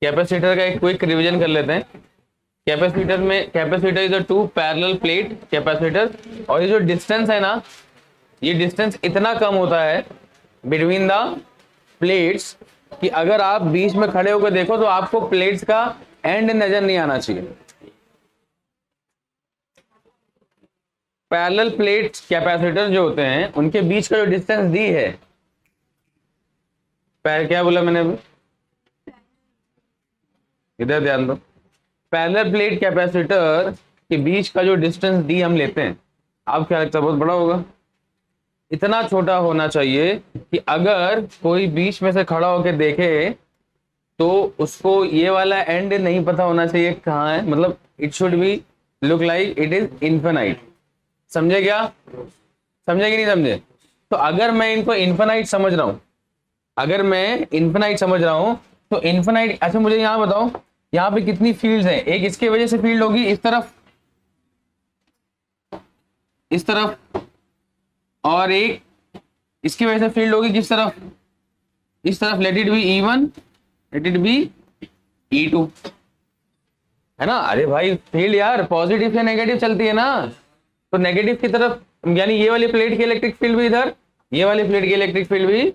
Capacitor का एक quick revision कर लेते हैं। Capacitor is a two parallel plate capacitor, और ये जो डिस्टेंस है ना, ये डिस्टेंस इतना कम होता है बिटवीन द प्लेट्स कि अगर आप बीच में खड़े होकर देखो तो आपको प्लेट्स का एंड नजर नहीं आना चाहिए। पैरेलल प्लेट कैपेसिटर जो होते हैं उनके बीच का जो डिस्टेंस दी है, क्या बोला मैंने अभी, इधर ध्यान दो। पैरेलल प्लेट कैपेसिटर के बीच का जो डिस्टेंस डी हम लेते हैं, आप क्या लगता है बहुत बड़ा होगा? इतना छोटा होना चाहिए कि अगर कोई बीच में से खड़ा होकर देखे तो उसको ये वाला एंड नहीं पता होना चाहिए कहाँ है, मतलब it should be look like it is infinite. समझे क्या? समझे कि नहीं समझे? तो अगर मैं इनको इन्फिनाइट समझ रहा हूं, अगर मैं इन्फिनाइट समझ रहा हूं तो इन्फिनाइट, अच्छा मुझे यहां बताओ, यहां पे कितनी फील्ड्स हैं? एक इसके वजह से फील्ड होगी इस तरफ, इस तरफ, और एक इसकी वजह से फील्ड होगी किस तरफ? इस तरफ। Late it B E1, late it B E2, है ना? अरे भाई फील्ड यार पॉजिटिव से नेगेटिव चलती है ना, तो नेगेटिव की तरफ, यानी ये वाली प्लेट की इलेक्ट्रिक फील्ड भी इधर, ये वाली प्लेट की इलेक्ट्रिक फील्ड भी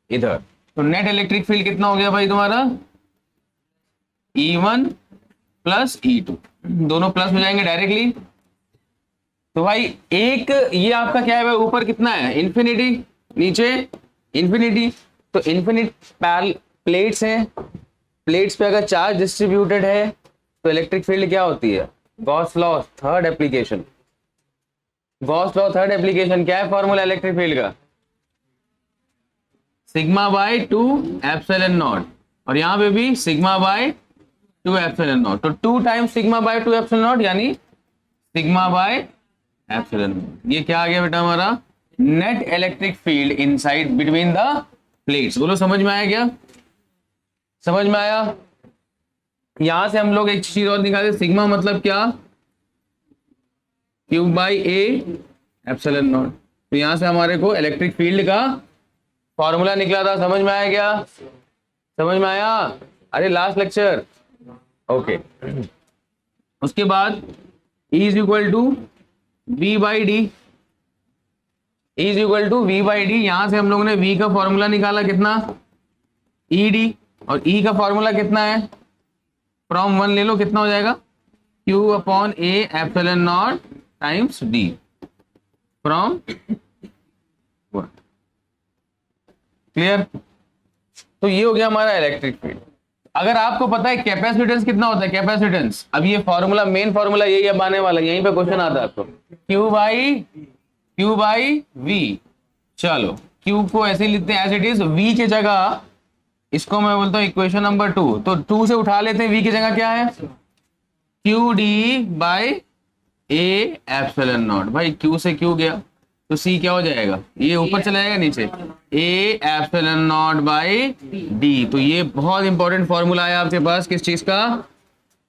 इधर। तो नेट इलेक्ट्रिक फील्ड कितना हो गया भाई तुम्हारा? E1 प्लस E2, दोनों प्लस हो जाएंगे डायरेक्टली। तो भाई एक ये आपका क्या है भाई, ऊपर कितना है? इन्फिनिटी, नीचे इन्फिनिटी। तो इन्फिनिट प्लेट्स हैं, प्लेट्स पे अगर चार्ज डिस्ट्रीब्यूटेड है तो इलेक्ट्रिक फील्ड क्या होती है? Gauss law third application. Gauss law third application क्या है फॉर्मूला इलेक्ट्रिक फील्ड का? सिग्मा बाय 2 एप्सिलॉन नॉट, और यहां पे भी सिग्मा बाय 2 एप्सिलॉन नॉट। तो 2 times sigma bye 2 epsilon not यानी सिग्मा बाय एप्सिलॉन नॉट। ये क्या आ गया बेटा हमारा? Net electric field inside between the plates. बोलो समझ में आया क्या? समझ में आया? यहां से हम लोग एक चीज और निकाले, सिग्मा मतलब क्या? Q by A epsilon not. तो यहां से हमारे को इलेक्ट्रिक फील्ड का फॉर्मूला निकला था। समझ में आया क्या? समझ में आया? अरे लास्ट लेक्चर, ओके। उसके बाद E is equal to V by D, E is equal to V by D. यहां से हम लोग ने V का फॉर्मूला निकाला कितना? ED, और E का फॉर्मूला कितना है? फ्रॉम 1 ले लो, कितना हो जाएगा? Q upon A epsilon not times D from 1। Clear? तो ये हो गया हमारा इलेक्ट्रिक फील्ड। अगर आपको पता है कैपेसिटेंस कितना होता है, कैपेसिटेंस, अब ये फॉर्मूला, मेन फॉर्मूला यही अब आने वाला, यहीं पे क्वेश्चन आता है आपको, Q बाई V। चलो Q को ऐसे लिखते हैं एज इट इज, V की जगह इसको मैं बोलता हूं इक्वेशन नंबर 2, तो 2 से उठा लेते हैं, V की जगह क्या है? QD by A epsilon not. भाई Q से Q गया तो C क्या हो जाएगा? ये ऊपर चला जाएगा नीचे, A epsilon naught by D। तो ये बहुत इंपॉर्टेंट फॉर्मूला है आपके पास, किस चीज का?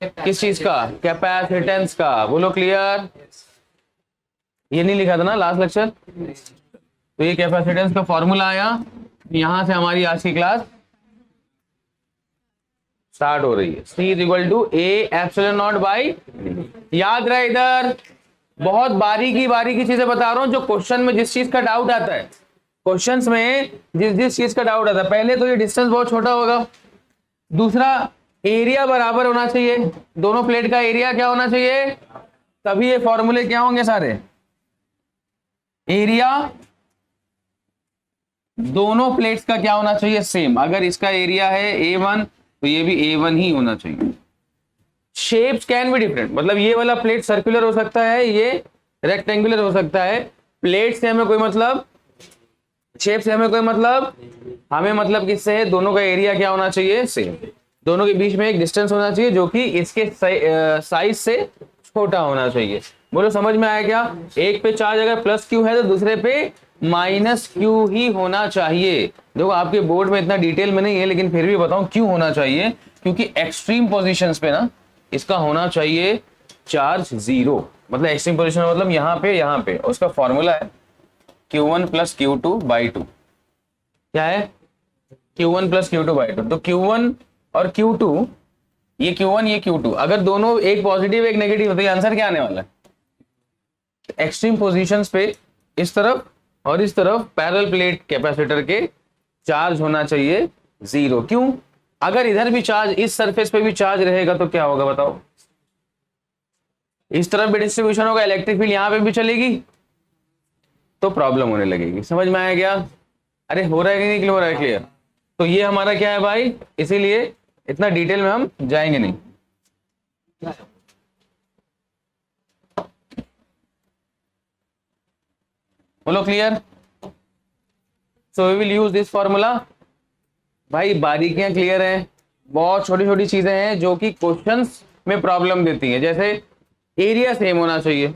किस चीज का? कैपेसिटेंस का। बोलो क्लियर? ये नहीं लिखा था ना लास्ट लेक्चर? तो ये कैपेसिटेंस का फॉर्मूला आया। यहां से हमारी आज की क्लास स्टार्ट हो रही है। C is equal to A epsilon naught by, याद रहे इधर बहुत बारीकी चीजें बता रहा हूं, जो क्वेश्चन में जिस चीज का डाउट आता है, क्वेश्चंस में जिस चीज का डाउट आता है, पहले तो ये डिस्टेंस बहुत छोटा होगा, दूसरा एरिया बराबर होना चाहिए, दोनों प्लेट का एरिया क्या होना चाहिए, तभी ये फॉर्मूले क्या होंगे सारे, एरिया दोनों प्लेट्स का क्या होना चाहिए, सेम। अगर इसका एरिया है A1 तो ये भी A1 ही होना चाहिए। शेप्स कैन बी डिफरेंट, मतलब ये वाला प्लेट सर्कुलर हो सकता है, ये रेक्टेंगुलर हो सकता है। प्लेट से हमें कोई मतलब, शेप से हमें कोई मतलब, हमें मतलब किससे है? दोनों का एरिया क्या होना चाहिए, सेम। दोनों के बीच में एक डिस्टेंस होना चाहिए जो कि इसके साइज से छोटा होना चाहिए। बोलो समझ में आया क्या? एक पे चार्ज अगर प्लस Q है तो दूसरे पे माइनस Q ही होना चाहिए। देखो आपके बोर्ड में इतना डिटेल में नहीं है, लेकिन फिर भी बताऊं क्यों होना चाहिए, क्योंकि एक्सट्रीम पोजीशंस पे ना इसका होना चाहिए चार्ज 0, मतलब एक्सट्रीम पोजीशन मतलब यहाँ पे उसका फॉर्मूला है Q1 प्लस Q2 बाई 2। क्या है? Q1 plus Q2 by 2। तो Q1 और Q2 ये Q1 ये Q2, अगर दोनों एक पॉजिटिव एक नेगेटिव हो तो आंसर क्या आने वाला है? एक्सट्रीम पोजीशंस पे इस तरफ और इस तरफ पैरेलल प्लेट कैपेसिटर के चार्ज होना चाहिए 0। क्यों? अगर इधर भी चार्ज, इस सरफेस पे भी चार्ज रहेगा तो क्या होगा बताओ? इस तरफ भी डिस्ट्रीब्यूशन होगा, इलेक्ट्रिक फील्ड यहां पे भी चलेगी तो प्रॉब्लम होने लगेगी। समझ में आया क्या? अरे हो रहा है कि नहीं हो रहा है? क्लियर? तो ये हमारा क्या है भाई, इसीलिए इतना डिटेल में हम जाएंगे नहीं। बोलो clear? So we will use this formula. भाई बारीकियां क्लियर हैं, बहुत छोटी छोटी चीजें हैं जो कि क्वेश्चंस में प्रॉब्लम देती हैं। जैसे एरिया सेम होना चाहिए,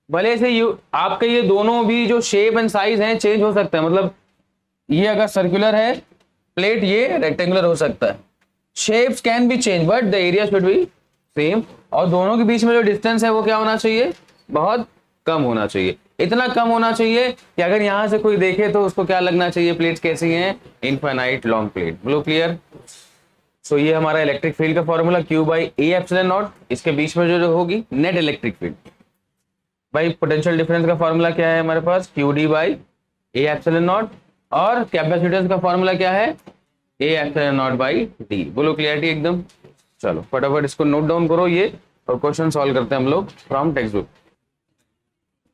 भले से आपके ये दोनों भी जो शेप एंड साइज हैं चेंज हो सकता है। मतलब ये अगर सर्कुलर है प्लेट, ये रेक्टेंगुलर हो सकता है। Shapes can be change but the area should be same. और दोनों के बीच में जो डिस्टेंस है वो क्या होना चाहिए? बहुत कम होना चाहिए। इतना कम होना चाहिए कि अगर यहां से कोई देखे तो उसको क्या लगना चाहिए? प्लेट्स कैसी हैं? Infinite long plate. बोलो क्लियर? सो ये हमारा इलेक्ट्रिक फील्ड का formula Q by A epsilon not. इसके बीच में जो होगी नेट इलेक्ट्रिक फील्ड। भाई पोटेंशियल डिफरेंस का फॉर्मूला क्या है हमारे पास? QD by A epsilon not. और कैपेसिटेंस का फॉर्मूला क्या है? ए एप्सिलॉन नॉट बाई डी। बोलो क्लियरिटी एकदम? चलो फटाफट इसको नोट डाउन करो ये, और क्वेश्चन सॉल्व करते हैं हम लोग फ्रॉम टेक्स्ट बुक।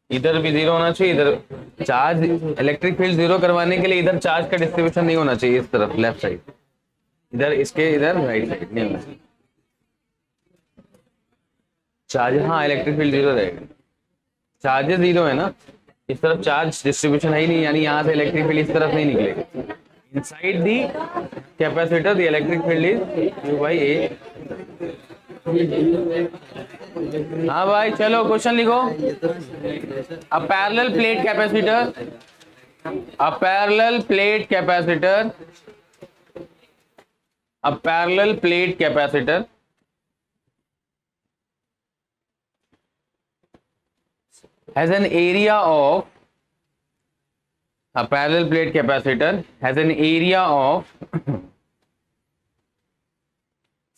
इधर भी 0 होना चाहिए, इधर चार्ज, इलेक्ट्रिक फील्ड 0 करवाने के लिए इधर चार्ज का डिस्ट्रीब्यूशन नहीं होना चाहिए इस तरफ लेफ्ट साइड, इधर इसके इधर राइट साइड नहीं होना चाहिए चार्ज। हाँ इलेक्ट्रिक फील्ड 0 रहेगा, चार्जेस 0 है ना, इस तरफ चार्ज डिस्ट्रीब्यूशन है ही नहीं, यानी यहाँ से इलेक्ट्रिक फील्ड इस तरफ नहीं निकलेगा। Inside the capacitor the electric field is Q by A. हाँ भाई चलो क्वेश्चन लिखो। A parallel plate capacitor, a parallel plate capacitor, a parallel plate capacitor has an area of, a parallel plate capacitor has an area of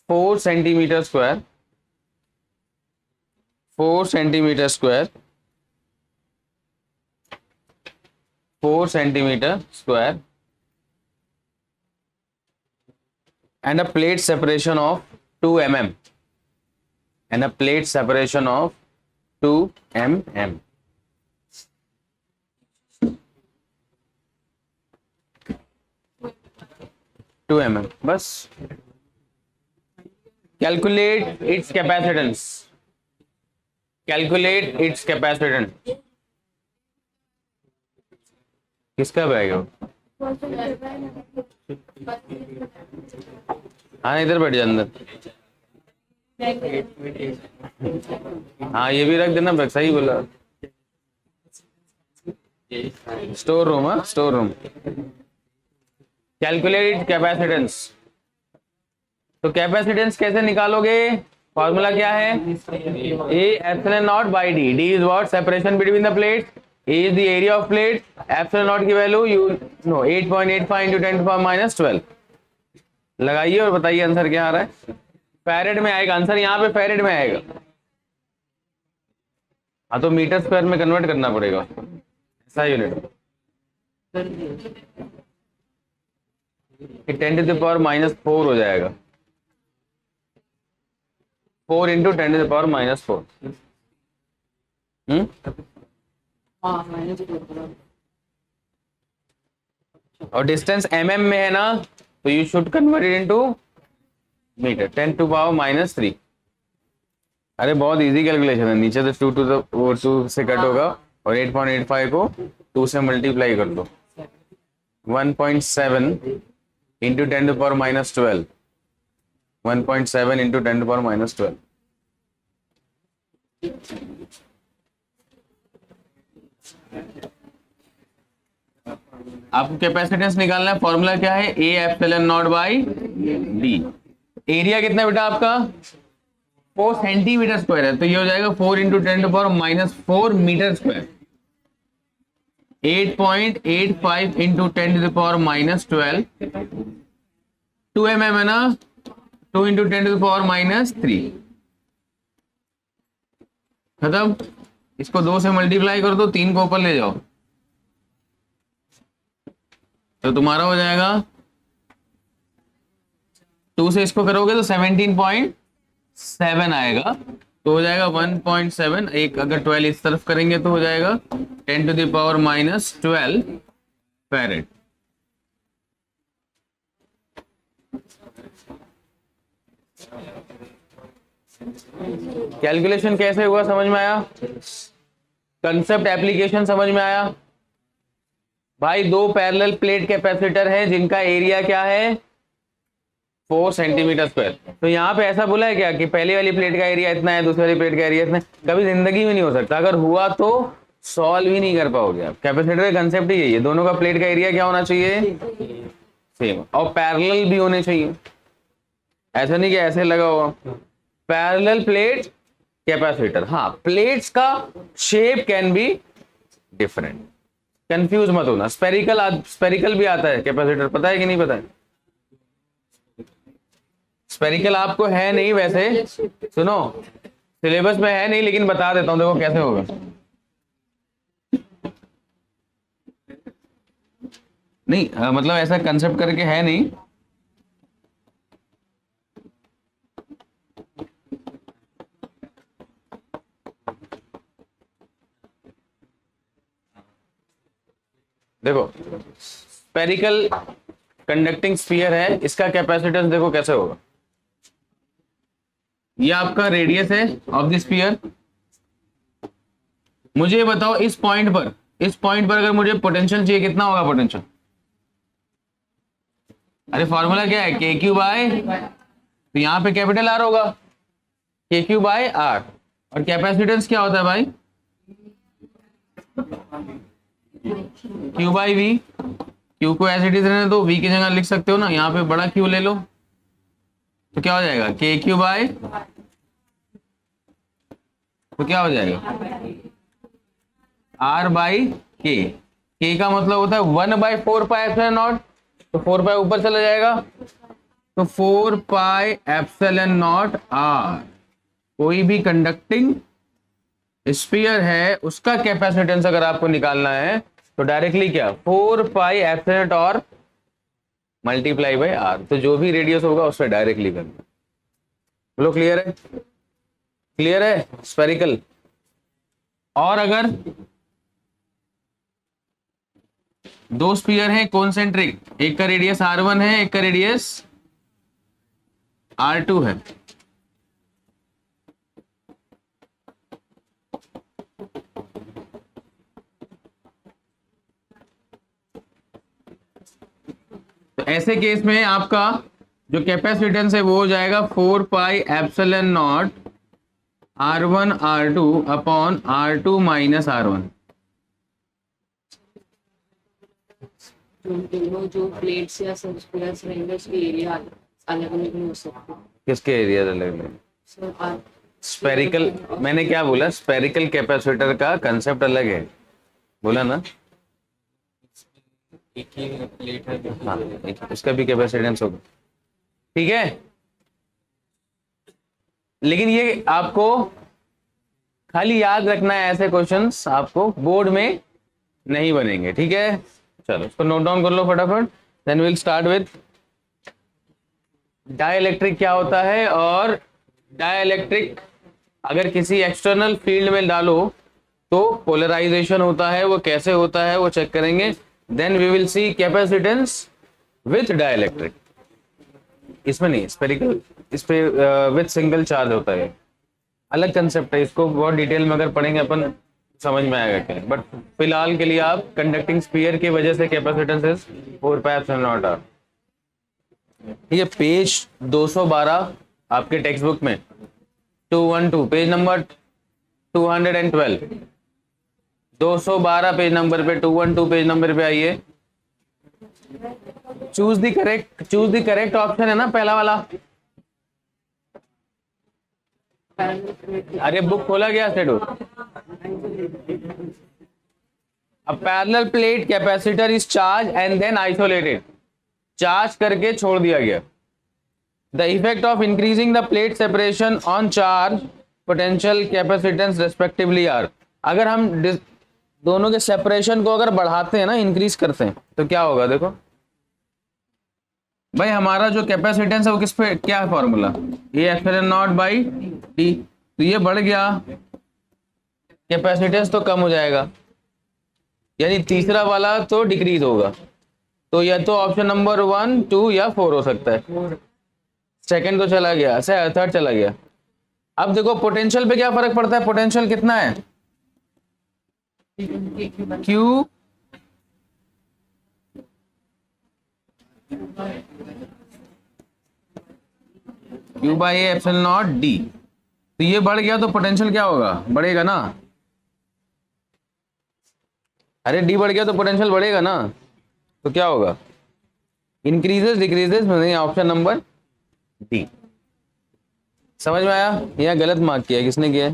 4 centimeter square, 4 centimeter square, 4 centimeter square and a plate separation of 2 mm, and a plate separation of 2 mm. बस calculate its capacitance, calculate its capacitance. किसका bag है? हाँ इधर बैठ जा अंदर। हाँ ये भी रख देना बैग, सही बोला। स्टोर रूम, हाँ स्टोर रूम। कैलकुलेट कैपेसिटेंस, तो कैपेसिटेंस कैसे निकालोगे? फॉर्मूला क्या है? ए epsilon naught by D. D is what? Separation between the plate. A is the area of plate. Epsilon not की वैल्यू यू नो 8.85 इंटू 10⁻⁻12। लगाइए और बताइए आंसर क्या आ रहा है। फैरेड में आएगा आंसर, यहाँ पे फैरेड में आएगा। हाँ तो मीटर स्क्वायर में कन्वर्ट करना पड़ेगा, ऐसा यूनिट। 10⁻⁻4 हो जाएगा, 4 इंटू 10⁻⁻4। और डिस्टेंस mm में है ना, तो you should convert it into metre. 10⁻³ अरे बहुत इजी कैलकुलेशन है। नीचे तो 2 से कट होगा और 8.85 को 2 से मल्टीप्लाई कर दो। 1.7 इंटू 10⁻⁻12, 1.7 इंटू 10⁻⁻12। आपको कैपेसिटेंस निकालना है, फॉर्मूला क्या है? ए epsilon naught by D. Area कितना बेटा आपका? 4 सेंटीमीटर स्क्वायर है, तो ये हो जाएगा 4 into 10⁻⁻4 metre square. 8.85 into 10⁻⁻12, 2 mm है ना, 2 इंटू 10⁻³ खत्म। इसको 2 से मल्टीप्लाई कर दो, 3 को ऊपर ले जाओ, तो तुम्हारा हो जाएगा 2 से इसको करोगे तो 17.7 आएगा, तो हो जाएगा 1.7। एक अगर 12 इस तरफ करेंगे तो हो जाएगा 10⁻⁻12 फैरेड। कैलकुलेशन कैसे हुआ समझ में आया? कंसेप्ट एप्लीकेशन समझ में आया? भाई 2 पैरेलल प्लेट कैपेसिटर है जिनका एरिया क्या है 4 सेंटीमीटर स्क्वायर। तो यहाँ पे ऐसा बोला है क्या कि पहली वाली प्लेट का एरिया इतना है, दूसरी वाली प्लेट का एरिया इतना है? कभी जिंदगी में नहीं हो सकता। अगर हुआ तो सॉल्व ही नहीं कर पाओगे आप। कैपेसिटर का कंसेप्ट ही यही है, दोनों का प्लेट का एरिया क्या होना चाहिए सेम, और पैरेलल भी होने चाहिए। ऐसा नहीं कि ऐसे लगा हुआ। पैरेलल प्लेट कैपेसिटर, हाँ प्लेट्स का shape can be different, confuse मत होना। स्पेरिकल भी आता है कैपेसिटर, पता है कि नहीं पता है? स्पेरिकल आपको है नहीं वैसे, सुनो सिलेबस में है नहीं, लेकिन बता देता हूं, देखो कैसे होगा। नहीं मतलब ऐसा कंसेप्ट करके है नहीं, देखो स्पेरिकल कंडक्टिंग स्फीयर है, इसका कैपेसिटेंस देखो कैसे होगा। ये आपका रेडियस है ऑफ द स्फीयर। मुझे बताओ इस पॉइंट पर अगर मुझे पोटेंशियल चाहिए, कितना होगा पोटेंशियल? अरे फॉर्मूला क्या है, KQ/, तो यहाँ पे कैपिटल R होगा, KQ/R। और कैपेसिटेंस क्या होता है भाई? Q/V। Q को एज इट इज रहने दो, V की जगह लिख सकते हो ना, यहाँ पे बड़ा Q ले लो, तो क्या हो जाएगा KQ/, तो क्या हो जाएगा R/K। K का मतलब होता है 1/4πε0, तो 4π ऊपर चला जाएगा, तो 4πε0R। कोई भी कंडक्टिंग स्फीयर है उसका कैपेसिटेंस अगर आपको निकालना है तो डायरेक्टली क्या 4πε0 मल्टीप्लाई बाय R, तो जो भी रेडियस होगा उससे डायरेक्टली करना। बोलो क्लियर है? क्लियर है स्फेरिकल। और अगर 2 स्फीयर हैं कॉन्सेंट्रिक, एक का रेडियस R1 है, एक का रेडियस R2 है, तो ऐसे केस में आपका जो कैपेसिटेंस है वो हो जाएगा 4πε0 R1 R2 upon R2 minus R1। जो प्लेट्स या स्फीयर्स रहेंगे उसके एरिया अलग अलग नहीं हो सकते। किसके एरिया अलग अलग? स्पेरिकल, मैंने क्या बोला? स्पेरिकल कैपेसिटर का कंसेप्ट अलग है, बोला ना। एक ही प्लेट है, हाँ उसका भी कैपेसिटेंस होगा, ठीक है। लेकिन ये आपको खाली याद रखना है, ऐसे क्वेश्चंस आपको बोर्ड में नहीं बनेंगे, ठीक है। चलो इसको नोट डाउन कर लो फटाफट। Then will start with dielectric क्या होता है, और डाइलेक्ट्रिक अगर किसी एक्सटर्नल फील्ड में डालो तो पोलराइजेशन होता है, वो कैसे होता है वो चेक करेंगे। Then we will see capacitance with dielectric, इसमें नहीं स्पेरिकल, इस पे विथ सिंगल चार्ज होता है, अलग कंसेप्ट है। इसको बहुत डिटेल में अगर पढ़ेंगे अपन समझ में आएगा क्या, बट फिलहाल के लिए आप कंडक्टिंग स्फीयर की वजह से कैपेसिटेंस इज 4πε0R। ये पेज 212 आपके टेक्स्ट बुक में 212 पेज नंबर 212 212 पेज नंबर पे 212 पेज नंबर पे आइए। चूज द करेक्ट ऑप्शन है ना पहला वाला। अरे बुक खोला गया schedule. A parallel plate capacitor is charged and then isolated, charge करके छोड़ दिया गया। The effect of increasing the plate separation on charge potential capacitance respectively are. अगर हम दोनों के सेपरेशन को अगर बढ़ाते हैं ना, इंक्रीज करते हैं, तो क्या होगा? देखो भाई, हमारा जो कैपेसिटेंस है वो किस पे, क्या है फॉर्मूला? ये एप्सिलॉन नॉट बाई डी। तो ये बढ़ गया, कैपेसिटेंस तो कम हो जाएगा, यानी तीसरा वाला तो डिक्रीज होगा। तो या तो ऑप्शन नंबर 1, 2 या 4 हो सकता है। सेकंड तो चला गया, थर्ड चला गया। अब देखो पोटेंशियल पे क्या फर्क पड़ता है, पोटेंशियल कितना है? Q Q by epsilon not D. तो ये बढ़ गया तो पोटेंशियल क्या होगा? बढ़ेगा ना। अरे डी बढ़ गया तो पोटेंशियल बढ़ेगा ना। तो क्या होगा? इंक्रीजेस डिक्रीजेस, मतलब ऑप्शन नंबर डी। समझ में आया? या गलत मार्क किया किसने किया?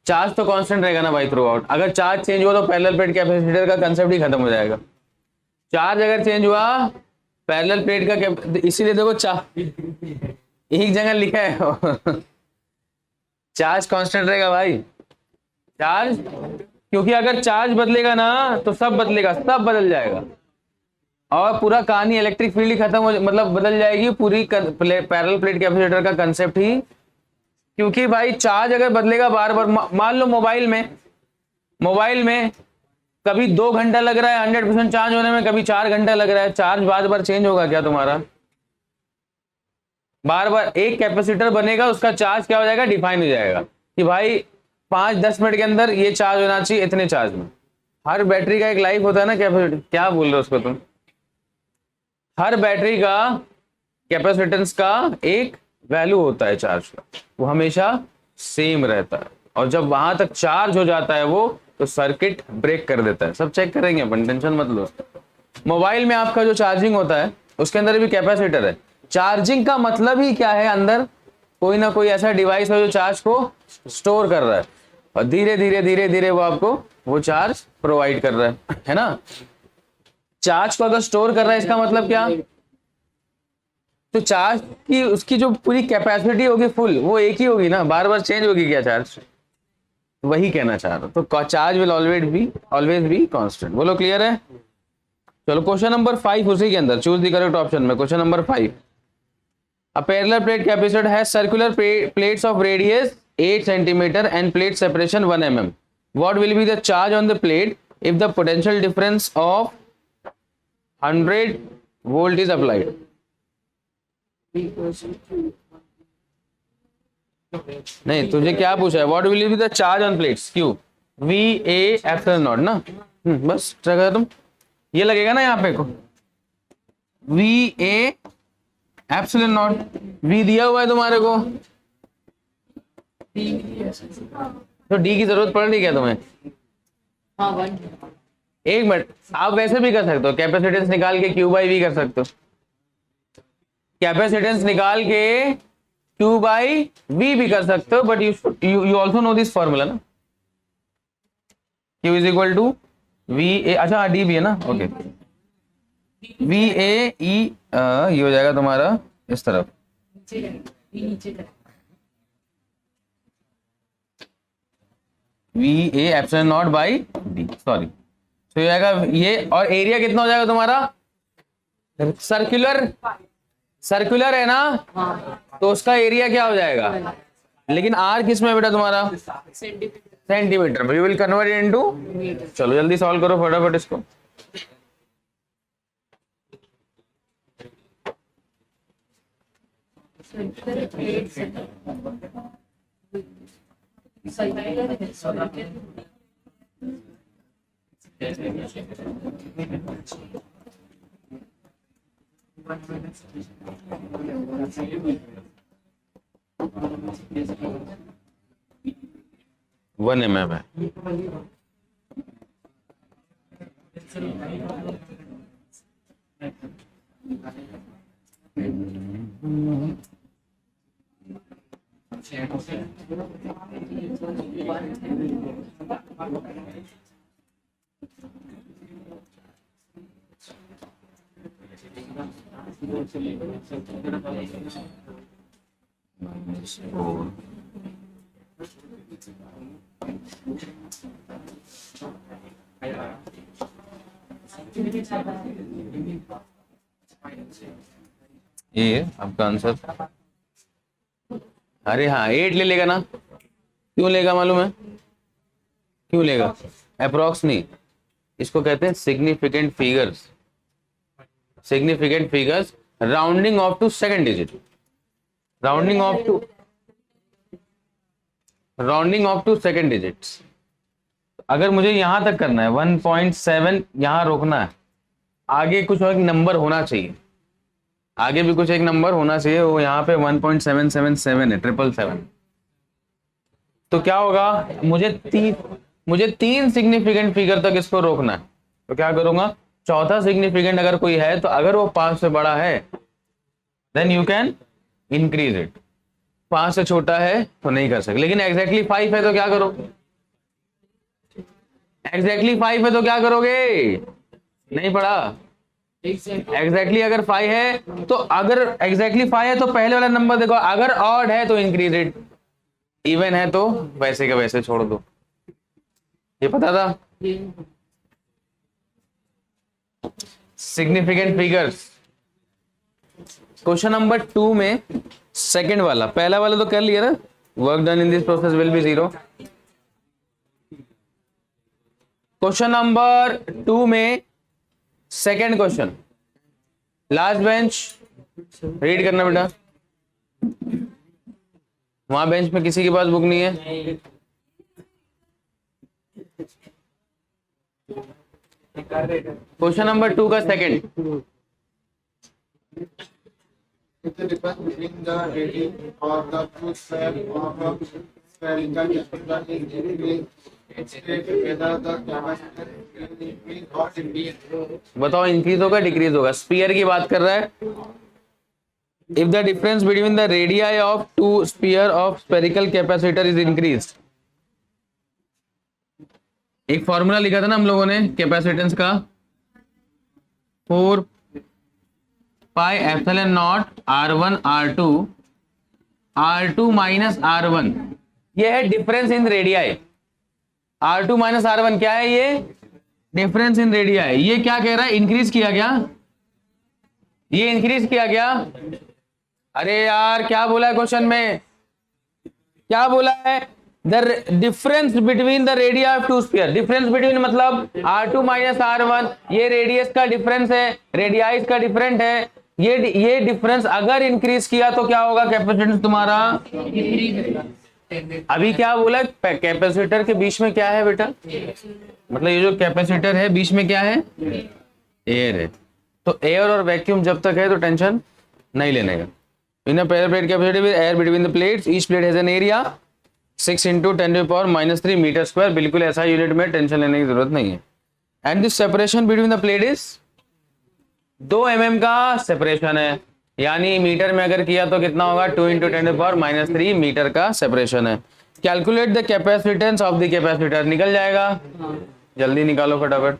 चार्ज तो कांस्टेंट रहेगा ना भाई थ्रू आउट। अगर चार्ज चेंज हुआ तो पैरेलल प्लेट कैपेसिटर का कंसेप्ट ही खत्म हो जाएगा। चार्ज अगर चेंज हुआ पैरेलल प्लेट का, इसीलिए देखो एक जगह लिखा है चार्ज कांस्टेंट रहेगा भाई। चार्ज, क्योंकि अगर चार्ज बदलेगा ना तो सब बदलेगा, सब बदल जाएगा और पूरा कहानी इलेक्ट्रिक फील्ड ही खत्म हो, मतलब बदल जाएगी पूरी। पैरेलल प्लेट कैपेसिटर का कंसेप्ट ही, क्योंकि भाई चार्ज अगर बदलेगा बार बार, मान लो मोबाइल में कभी 2 घंटा लग रहा है 100% चार्ज होने में, कभी 4 घंटा लग रहा है। चार्ज बार बार चेंज होगा क्या तुम्हारा? बार बार एक कैपेसिटर बनेगा, उसका चार्ज क्या हो जाएगा? डिफाइन हो जाएगा कि भाई 5-10 मिनट के अंदर ये चार्ज होना चाहिए इतने चार्ज में। हर बैटरी का एक लाइफ होता है ना, कैपेसिटर, क्या बोल रहे हो उसको तुम? हर बैटरी का कैपेसिटेंस का एक वैल्यू होता है चार्ज का, वो हमेशा सेम रहता है। और जब वहां तक चार्ज हो जाता है वो, तो सर्किट ब्रेक कर देता है। सब चेक करेंगे अपन, टेंशन मत लो। मोबाइल में आपका जो चार्जिंग होता है उसके अंदर भी कैपेसिटर है। चार्जिंग का मतलब ही क्या है? अंदर कोई ना कोई ऐसा डिवाइस है जो चार्ज को स्टोर कर रहा है और धीरे धीरे धीरे धीरे वो आपको वो चार्ज प्रोवाइड कर रहा है ना। चार्ज को अगर स्टोर कर रहा है इसका मतलब क्या? तो चार्ज की उसकी जो पूरी कैपेसिटी होगी फुल, वो एक ही होगी ना, बार बार चेंज होगी क्या चार्ज? वही कहना चाह रहा हूं। तो charge will always be constant. बोलो क्लियर है? चलो क्वेश्चन नंबर 5 उसी के अंदर, चूज द करेक्ट ऑप्शन में। Question number 5, a parallel plate capacitor has circular plates of radius 8 centimetre end plate separation 1 mm. What will be the charge on the plate if the potential difference of 100 volt is applied? नहीं, तुझे क्या पूछा है? What will be the charge on plates? Q V A epsilon naught ना। बस तुम ये लगेगा ना यहाँ पे को, V A epsilon naught. V दिया हुआ है तुम्हारे को, तो डी की जरूरत पड़ रही क्या तुम्हें? हाँ, 1। एक मिनट, आप वैसे भी कर सकते हो, कैपेसिटेंस निकाल के क्यू बाई वी कर सकते हो। कैपेसिटेंस निकाल के क्यू बाई वी भी कर सकते हो, but you also know this formula ना, Q is equal to V A. अच्छा डी भी है ना, ओके। वी ए ई ये हो जाएगा तुम्हारा इस तरफ, we A epsilon naught by D, sorry. तो ये आएगा ये, और एरिया कितना हो जाएगा तुम्हारा? सर्कुलर है ना, तो उसका एरिया क्या हो जाएगा? लेकिन आर किस में बेटा तुम्हारा? सेंटीमीटर में। यू विल कन्वर्ट इनटू, चलो जल्दी सॉल्व करो फटाफट इसको। वन mm है। -4 ये आपका आंसर। अरे हाँ 8 ले लेगा ना, क्यों लेगा मालूम है क्यों लेगा? अप्रोक्स नहीं, इसको कहते हैं significant figures. Significant figures rounding off to second digit, rounding off to second digits. अगर मुझे यहां तक करना है 1.7 यहां रोकना है, आगे कुछ और नंबर होना चाहिए, आगे भी कुछ एक नंबर होना चाहिए, वो यहाँ पे 1.777 है, 777। तो क्या होगा, मुझे तीन सिग्निफिकेंट फिगर तक इसको रोकना है, तो क्या करूंगा, चौथा सिग्निफिकेंट अगर कोई है तो अगर वो 5 से बड़ा है then you can increase it, 5 से छोटा है तो नहीं कर सकते। लेकिन एग्जैक्टली 5 है तो क्या करोगे, एग्जैक्टली 5 है तो क्या करोगे, नहीं पढ़ा। एग्जैक्टली अगर 5 है तो, अगर एग्जैक्टली 5 है तो पहले वाला नंबर देखो, अगर ऑड है तो इंक्रीज इट, इवन है तो वैसे का वैसे छोड़ दो। ये पता था? Significant figures. क्वेश्चन नंबर 2 में सेकंड वाला, पहला वाला तो कर लिया ना, work done in this process will be 0। Question number 2 में second question, last bench, read करना बेटा। वहां बेंच में किसी के पास बुक नहीं है? क्वेश्चन नंबर 2 का second, If the difference between the radius or the two square of a spherical cylinder is increased, state whether the capacitance will increase or decrease. बताओ इंक्रीज होगा डिक्रीज होगा? Spear की बात कर रहा है। If the difference between the radii of two sphere of spherical capacitor is increase, एक formula लिखा था ना हम लोगों ने कैपेसिटेंस का, 4 pi epsilon not R1 R2 minus R1, ये है difference in radii. R2 minus R1 क्या है, ये डिफरेंस इन रेडियाई। ये क्या कह रहा है, इंक्रीज किया गया, ये इंक्रीज किया गया। अरे यार क्या बोला है क्वेश्चन में, क्या बोला है, the difference between the radii of two sphere. Difference between मतलब R2 माइनस R1, ये रेडियस का डिफरेंस है, रेडियाइस का डिफरेंट है। ये डिफरेंस अगर इंक्रीज किया तो क्या होगा, कैपेसिटेंस तुम्हारा। अभी क्या बोला, कैपेसिटर के बीच में क्या है बेटा, मतलब ये जो कैपेसिटर है बीच में क्या है, एयर है। तो एयर और वैक्यूम जब तक है तो टेंशन नहीं लेने का। In a parallel plate capacity with air between the plates, each plate has an area 6 × 10⁻³ metre square. बिल्कुल ऐसा यूनिट में, टेंशन लेने की जरूरत नहीं है। And this separation between the plate is 2 mm का सेपरेशन है, यानी मीटर में अगर किया तो कितना होगा, 2 × 10⁻³ मीटर का सेपरेशन है। Calculate the capacitance of the capacitor, निकल जाएगा, जल्दी निकालो फटाफट।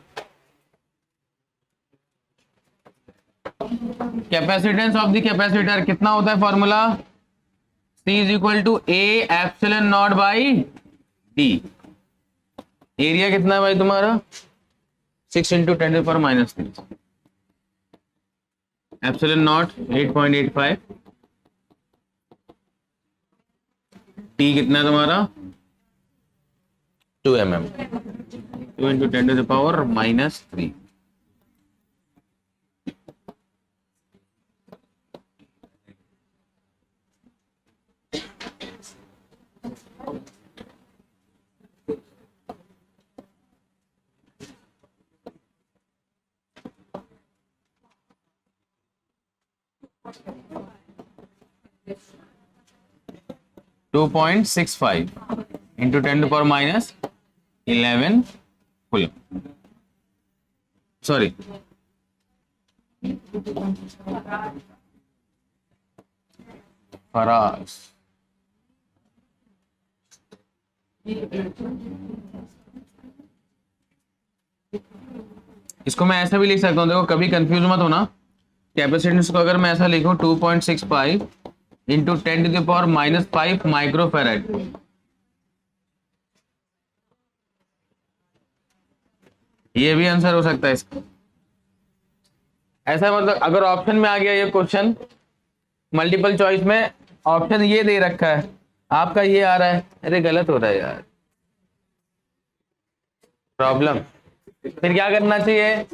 कैपेसिटेंस ऑफ द कैपेसिटर कितना होता है formula, C = A epsilon naught by D। Area कितना है भाई तुम्हारा, 6 × 10⁻³ एप्सिलॉन नॉट 8.85, T कितना है तुम्हारा 2 mm, 2 × 10⁻³ 2.65 × 10⁻11 कूलम, सॉरी फरास। इसको मैं ऐसा भी लिख सकता हूं, देखो कभी कंफ्यूज मत होना। कैपेसिटेंस को अगर मैं ऐसा लिखूं 2.65 इंटू 10⁻⁻5 माइक्रोफेरेड, ये भी आंसर हो सकता है इसका। ऐसा मतलब अगर ऑप्शन में आ गया ये क्वेश्चन, मल्टीपल चॉइस में ऑप्शन ये दे रखा है, आपका ये आ रहा है, अरे गलत हो रहा है यार, प्रॉब्लम। फिर क्या करना चाहिए,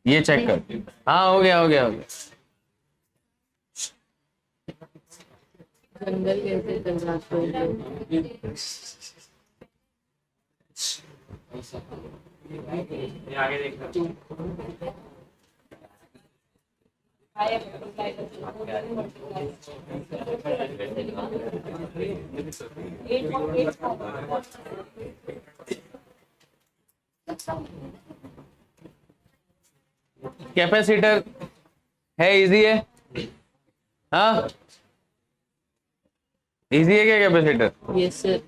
ये चेक कर। हाँ हो गया हो गया हो गया। जंगल कैसे चल रहा है? कैपेसिटर है, इजी है, हाँ इजी है क्या कैपेसिटर? Yes sir.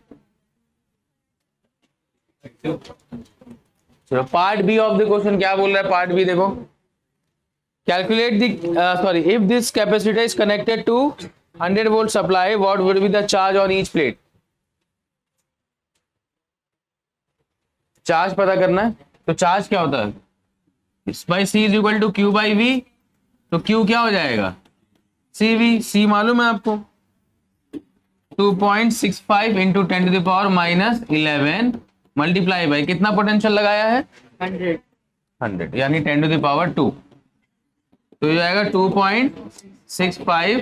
चलो part B of the question क्या बोल रहा है, पार्ट बी देखो। Calculate the sorry, if this capacitor is connected to 100 volt supply, what would be the charge on each plate. Charge पता करना है, तो चार्ज क्या होता है, by C is equal to Q by V, तो Q क्या हो जाएगा, सी वी, सी मालूम है आपको, 2.65 इंटू 10⁻⁻11 मल्टीप्लाई बाई कितना पोटेंशियल लगाया है, 100 यानी 10⁻², तो ये आएगा 2.65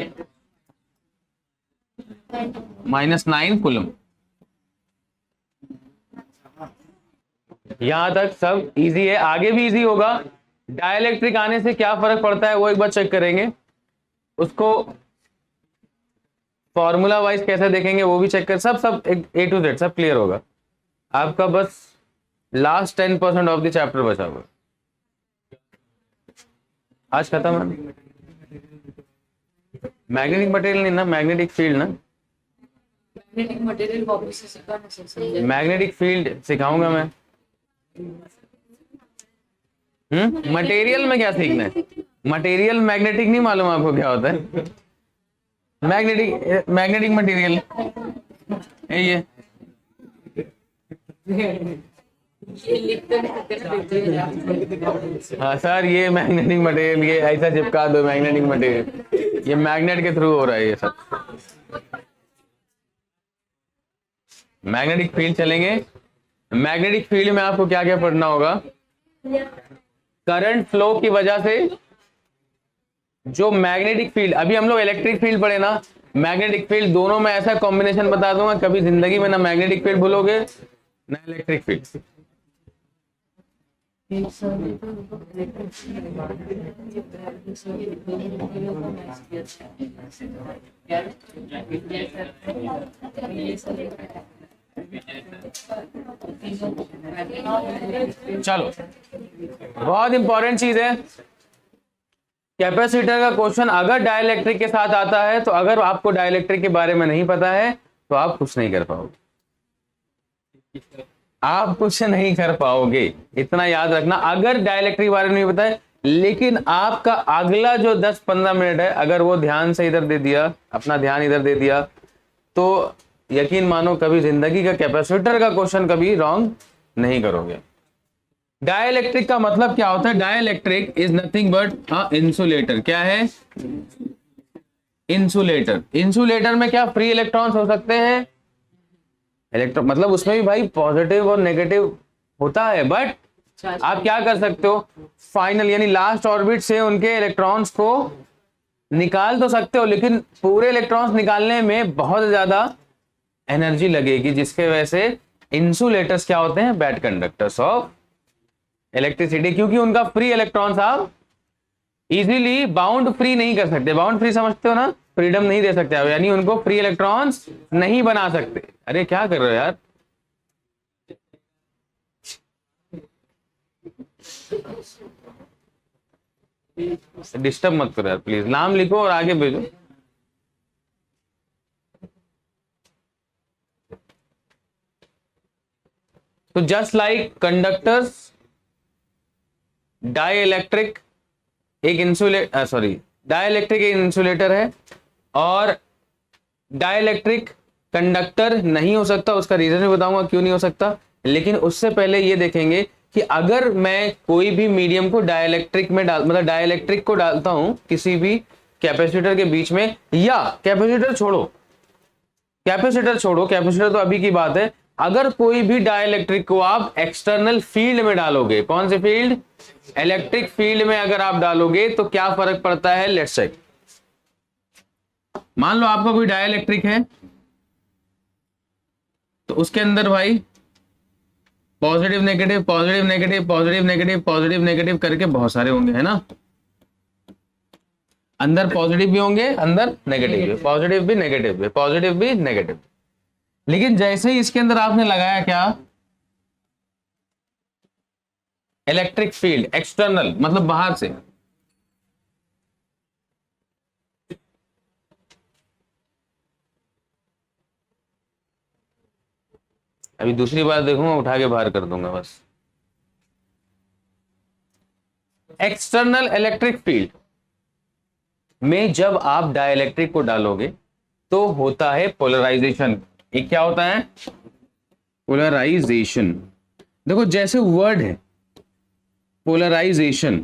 -9 कूलम। यहां तक सब इजी है, आगे भी इजी होगा। डाइलेक्ट्रिक आने से क्या फर्क पड़ता है वो एक बार चेक करेंगे, उसको फॉर्मूला वाइज कैसे देखेंगे वो भी चेक कर, सब A to Z सब क्लियर होगा आपका। बस लास्ट 10% ऑफ द चैप्टर बचा हुआ, आज खत्म है। मैग्नेटिक मटेरियल नहीं ना, मैग्नेटिक फील्ड ना, मैग्नेटिक मटेरियल वापस से सिखाना सर, समझे? मैग्नेटिक फील्ड सिखाऊंगा मैं। मटेरियल में क्या सीखना है, मटेरियल मैग्नेटिक नहीं मालूम आपको क्या होता है, मैग्नेटिक मटेरियल ये ये लिखते नहीं सकते ना पेपर। हाँ सर, ये मैग्नेटिक मटेरियल, ये ऐसा चिपका दो मैग्नेटिक मटेरियल, ये मैग्नेट के थ्रू हो रहा है ये सब। मैग्नेटिक फील्ड चलेंगे, मैग्नेटिक फील्ड में आपको क्या क्या पढ़ना होगा, करंट फ्लो की वजह से जो मैग्नेटिक फील्ड, अभी हम लोग इलेक्ट्रिक फील्ड पढ़े ना, मैग्नेटिक फील्ड, दोनों में ऐसा कॉम्बिनेशन बता दूंगा, कभी जिंदगी में ना मैग्नेटिक फील्ड भूलोगे ना इलेक्ट्रिक फील्ड। चलो बहुत इंपॉर्टेंट चीज है, कैपेसिटर का क्वेश्चन अगर डाइलेक्ट्रिक के साथ आता है, तो अगर आपको डाइलेक्ट्रिक के बारे में नहीं पता है तो आप कुछ नहीं कर पाओगे, आप कुछ नहीं कर पाओगे, इतना याद रखना। अगर डाइलेक्ट्रिक के बारे में नहीं पता है, लेकिन आपका अगला जो 10-15 मिनट है अगर वो ध्यान से इधर दे दिया, अपना ध्यान इधर दे दिया, तो यकीन मानो कभी जिंदगी का कैपेसिटर का क्वेश्चन कभी रॉन्ग नहीं करोगे। डाइलेक्ट्रिक का मतलब क्या होता है, dielectric is nothing but insulator. क्या है, इंसुलेटर। इंसुलेटर में क्या फ्री इलेक्ट्रॉन्स हो सकते हैं, इलेक्ट्रॉन मतलब उसमें भी भाई पॉजिटिव और नेगेटिव होता है, बट आप क्या कर सकते हो, फाइनल यानी लास्ट ऑर्बिट से उनके इलेक्ट्रॉन्स को निकाल तो सकते हो, लेकिन पूरे इलेक्ट्रॉन्स निकालने में बहुत ज्यादा एनर्जी लगेगी, जिसके वजह से इंसुलेटर्स क्या होते हैं, बैड कंडक्टर्स ऑफ इलेक्ट्रिसिटी, क्योंकि उनका फ्री इलेक्ट्रॉन्स आप इजीली बाउंड फ्री नहीं कर सकते। बाउंड फ्री समझते हो ना, फ्रीडम नहीं दे सकते आप, यानी उनको फ्री इलेक्ट्रॉन्स नहीं बना सकते। अरे क्या कर रहे हो यार, डिस्टर्ब मत करो यार प्लीज, नाम लिखो और आगे भेजो। तो जस्ट लाइक कंडक्टर्स, डाइलेक्ट्रिक एक डाइलेक्ट्रिक एक इंसुलेटर है, और डाइलेक्ट्रिक कंडक्टर नहीं हो सकता। उसका रीजन भी बताऊंगा क्यों नहीं हो सकता, लेकिन उससे पहले ये देखेंगे कि अगर मैं कोई भी मीडियम को डाइलेक्ट्रिक में मतलब डाइलेक्ट्रिक को डालता हूं किसी भी कैपेसिटर के बीच में, या कैपेसिटर छोड़ो, कैपेसिटर तो अभी की बात है, अगर कोई भी डाइलेक्ट्रिक को आप एक्सटर्नल फील्ड में डालोगे, कौन से फील्ड, इलेक्ट्रिक फील्ड में अगर आप डालोगे तो क्या फर्क पड़ता है, लेट्स चेक। मान लो आपका कोई डाइलेक्ट्रिक है, तो उसके अंदर भाई positive negative positive negative positive negative positive negative करके बहुत सारे होंगे, है ना, अंदर पॉजिटिव भी होंगे, अंदर नेगेटिव भी, पॉजिटिव भी नेगेटिव भी, पॉजिटिव भी नेगेटिव। लेकिन जैसे ही इसके अंदर आपने लगाया क्या, इलेक्ट्रिक फील्ड, एक्सटर्नल मतलब बाहर से, अभी दूसरी बार देखूंगा उठा के बाहर कर दूंगा बस। एक्सटर्नल इलेक्ट्रिक फील्ड में जब आप डाइलेक्ट्रिक को डालोगे तो होता है पोलराइजेशन। एक क्या होता है, पोलराइजेशन। देखो जैसे वर्ड है पोलराइजेशन,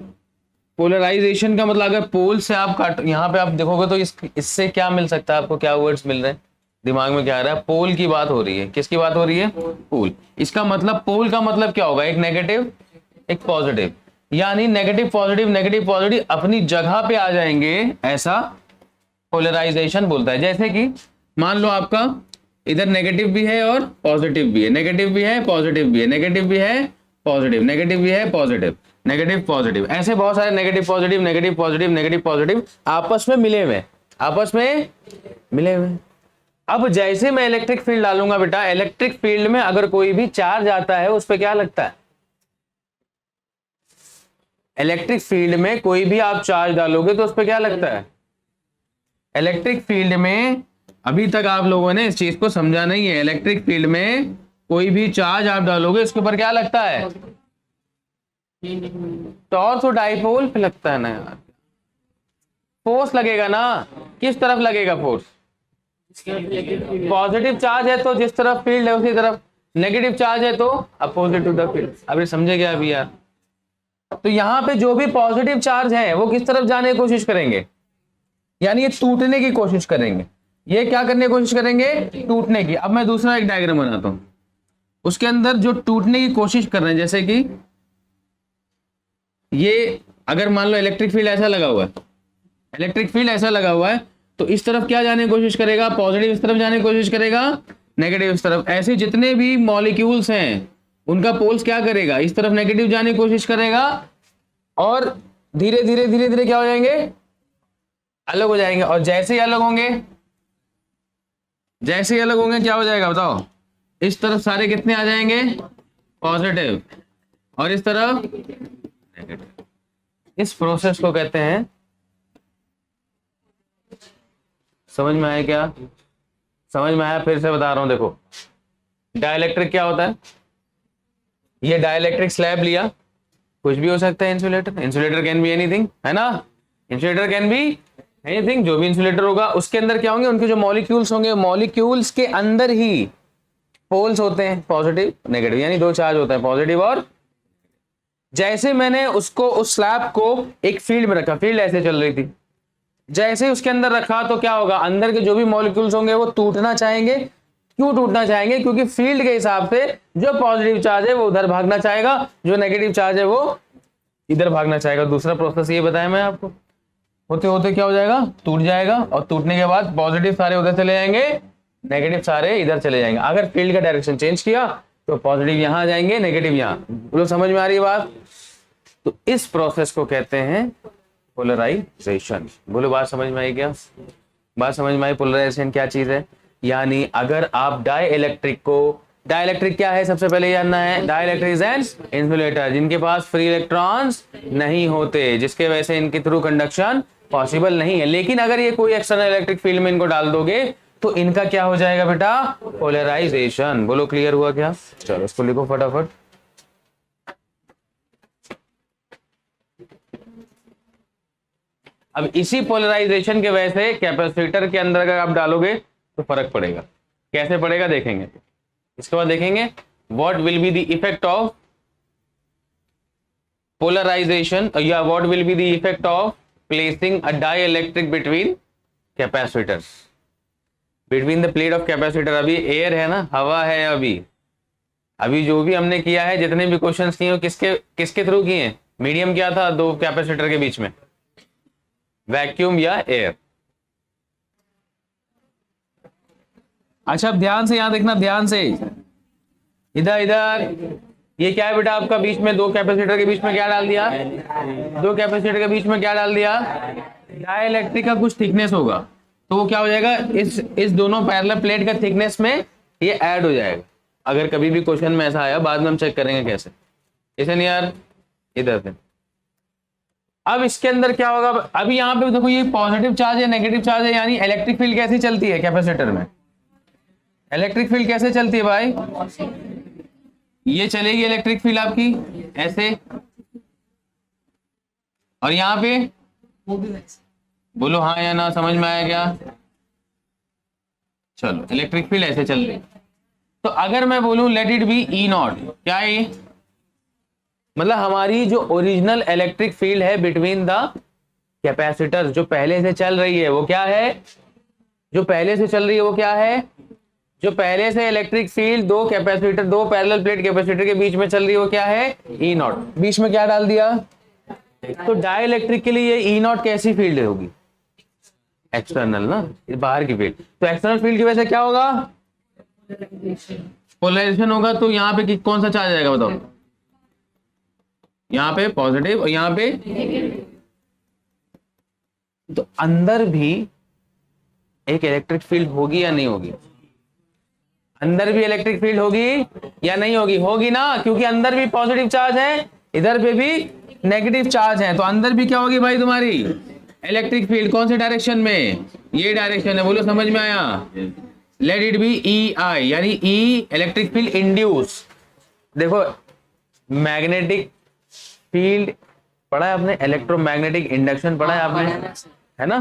पोलराइजेशन का मतलब अगर पोल से आप काट, यहां पे आप देखोगे तो इससे क्या मिल सकता है आपको, क्या वर्ड्स मिल रहे हैं दिमाग में, क्या आ रहा है, पोल की बात हो रही है। किसकी बात हो रही है, पोल। इसका मतलब पोल का मतलब क्या होगा, एक नेगेटिव एक पॉजिटिव, यानी नेगेटिव पॉजिटिव अपनी जगह पे आ जाएंगे, ऐसा पोलराइजेशन बोलता है। जैसे कि मान लो आपका इधर नेगेटिव भी है और पॉजिटिव भी है, नेगेटिव भी है पॉजिटिव भी है, नेगेटिव भी है पॉजिटिव, नेगेटिव भी है पॉजिटिव, नेगेटिव पॉजिटिव, ऐसे बहुत सारे negative positive negative positive negative positive आपस में मिले हुए, आपस में मिले हुए। अब जैसे मैं इलेक्ट्रिक फील्ड डालूंगा बेटा, इलेक्ट्रिक फील्ड में अगर कोई भी चार्ज आता है उस पर क्या लगता है, इलेक्ट्रिक फील्ड में कोई भी आप चार्ज डालोगे तो उस पर क्या लगता है, इलेक्ट्रिक फील्ड में, अभी तक आप लोगों ने इस चीज को समझा नहीं है, इलेक्ट्रिक फील्ड में कोई भी चार्ज आप डालोगे उसके ऊपर क्या लगता है, टॉर्क और डाइपोल पे लगता है ना यार, फोर्स लगेगा ना। किस तरफ लगेगा फोर्स, पॉजिटिव चार्ज है तो जिस तरफ फील्ड है उसी तरफ, नेगेटिव चार्ज है तो अपोजिट टू द फील्ड। अब ये समझे क्या अभी यार, तो यहां पे जो भी पॉजिटिव चार्ज है वो किस तरफ जाने की कोशिश करेंगे, यानी ये टूटने की कोशिश करेंगे, ये क्या करने की कोशिश करेंगे, टूटने की। अब मैं दूसरा एक डायग्राम बनाता हूं, उसके अंदर जो टूटने की कोशिश कर रहे हैं, जैसे कि ये अगर मान लो इलेक्ट्रिक फील्ड ऐसा लगा हुआ है, इलेक्ट्रिक फील्ड ऐसा लगा हुआ है, तो इस तरफ क्या जाने की कोशिश करेगा, पॉजिटिव इस तरफ जाने की कोशिश करेगा, नेगेटिव इस तरफ। ऐसे जितने भी मॉलिक्यूल्स हैं उनका पोल्स क्या करेगा, इस तरफ नेगेटिव जाने की कोशिश करेगा, और धीरे धीरे धीरे धीरे क्या हो जाएंगे, अलग हो जाएंगे। और जैसे ही अलग होंगे, जैसे ही अलग होंगे क्या हो जाएगा बताओ, इस तरफ सारे कितने आ जाएंगे, पॉजिटिव, और इस तरफ नेगेटिव। इस प्रोसेस को कहते हैं, समझ में आया क्या, समझ में आया, फिर से बता रहा हूं। देखो डाइलेक्ट्रिक क्या होता है, ये डाइलेक्ट्रिक स्लैब लिया, कुछ भी हो सकता है, insulator, insulator can be anything, है ना, इंसुलेटर कैन बी एनीथिंग, जो भी इंसुलेटर होगा उसके अंदर क्या होंगे, उनके जो मॉलिक्यूल्स होंगे, मॉलिक्यूल्स के अंदर ही पोल्स होते हैं, पॉजिटिव नेगेटिव, यानी दो चार्ज होता है, पॉजिटिव और। जैसे मैंने उसको, उस स्लैब को एक फील्ड में रखा, फील्ड ऐसे चल रही थी, जैसे ही उसके अंदर रखा तो क्या होगा, अंदर के जो भी मॉलिक्यूल्स होंगे वो टूटना चाहेंगे। क्यों टूटना चाहेंगे, क्योंकि फील्ड के हिसाब से जो पॉजिटिव चार्ज है वो उधर भागना चाहेगा, जो नेगेटिव चार्ज है वो इधर भागना चाहेगा। दूसरा प्रोसेस ये बताया मैं आपको, होते होते क्या हो जाएगा, टूट जाएगा, और टूटने के बाद पॉजिटिव सारे उधर चले जाएंगे, नेगेटिव सारे इधर चले जाएंगे। अगर फील्ड का डायरेक्शन चेंज किया तो पॉजिटिव यहां आ जाएंगे, नेगेटिव यहां। बोलो समझ में आ रही है बात, तो इस प्रोसेस को कहते हैं पोलराइजेशन। बोलो बात समझ में आई क्या, बात समझ में आई, पोलराइजेशन क्या चीज है, यानी अगर आप डाइलेक्ट्रिक को, डाइलेक्ट्रिक क्या है सबसे पहले जानना है, डाइलेक्ट्रिक इज एन इंसुलेटर, जिनके पास फ्री इलेक्ट्रॉन्स नहीं होते, जिसके वजह से इनके थ्रू कंडक्शन पॉसिबल नहीं है। लेकिन अगर ये कोई एक्सटर्नल इलेक्ट्रिक फील्ड में इनको डाल दोगे तो इनका क्या हो जाएगा बेटा, पोलराइजेशन। बोलो क्लियर हुआ क्या, चलो इसको लिखो फटाफट। अब इसी पोलराइजेशन के वजह से कैपेसिटर के अंदर अगर आप डालोगे तो फर्क पड़ेगा। कैसे पड़ेगा देखेंगे। इसके बाद देखेंगे what will be the effect of polarisation या what will be the effect of placing a dielectric between capacitors, between the plate of capacitor. अभी एयर है ना, हवा है। अभी जो भी हमने किया है, जितने भी क्वेश्चंस किए हो किसके किसके थ्रू किए हैं? मीडियम क्या था दो कैपेसिटर के बीच में? वैक्यूम या एयर। अच्छा अब ध्यान से यहां देखना, ध्यान से इधर इधर। ये क्या है बेटा आपका बीच में दो कैपेसिटर के बीच में क्या डाल दिया? दो कैपेसिटर के बीच में क्या डाल दिया? डाइइलेक्ट्रिक का कुछ थिकनेस होगा, तो वो क्या हो जाएगा? इस दोनों पैरेलल प्लेट का थिकनेस में ये ऐड हो जाएगा। अगर कभी भी क्वेश्चन में ऐसा आया, बाद में हम चेक करेंगे कैसे। इसे नहीं यार, इधर से। अब इसके अंदर क्या होगा? अभी यहाँ पे देखो ये पॉजिटिव चार्ज है, नेगेटिव चार्ज है, यानी इलेक्ट्रिक फील्ड कैसी चलती है कैपेसिटर में? इलेक्ट्रिक फील्ड कैसे चलती है भाई? ये चलेगी इलेक्ट्रिक फील्ड आपकी ऐसे, और यहाँ पे बोलो हाँ या ना, समझ में आया क्या? चलो इलेक्ट्रिक फील्ड ऐसे चल रही। तो अगर मैं बोलूं let it be E naught, क्या है ये? मतलब हमारी जो ओरिजिनल इलेक्ट्रिक फील्ड है बिटवीन द कैपेसिटर्स, जो पहले से चल रही है वो क्या है? जो पहले से चल रही है वो क्या है? जो पहले से इलेक्ट्रिक फील्ड दो कैपेसिटर, दो पैरेलल प्लेट कैपेसिटर के बीच में चल रही है वो क्या है? ई नॉट। बीच में क्या डाल दिया? तो डाइइलेक्ट्रिक के लिए ई नॉट कैसी फील्ड होगी? एक्सटर्नल ना, बाहर की फील्ड। तो एक्सटर्नल फील्ड की वजह से क्या होगा? पोलराइजेशन होगा। तो यहाँ पे कौन सा चार्ज आएगा बताओ? यहाँ पे पॉजिटिव और यहाँ पे। तो अंदर भी एक इलेक्ट्रिक फील्ड होगी या नहीं होगी? अंदर भी इलेक्ट्रिक फील्ड होगी या नहीं होगी? होगी ना, क्योंकि अंदर भी पॉजिटिव चार्ज है, इधर पे भी नेगेटिव चार्ज है। तो अंदर भी क्या होगी भाई तुम्हारी? Electric field. कौन से डायरेक्शन में? ये डायरेक्शन है। बोलो समझ में आया? Late it be E I, यानी ई इलेक्ट्रिक फील्ड इंड्यूस। देखो मैग्नेटिक फील्ड पढ़ा है आपने, इलेक्ट्रोमैग्नेटिक इंडक्शन पढ़ा है आपने, है ना?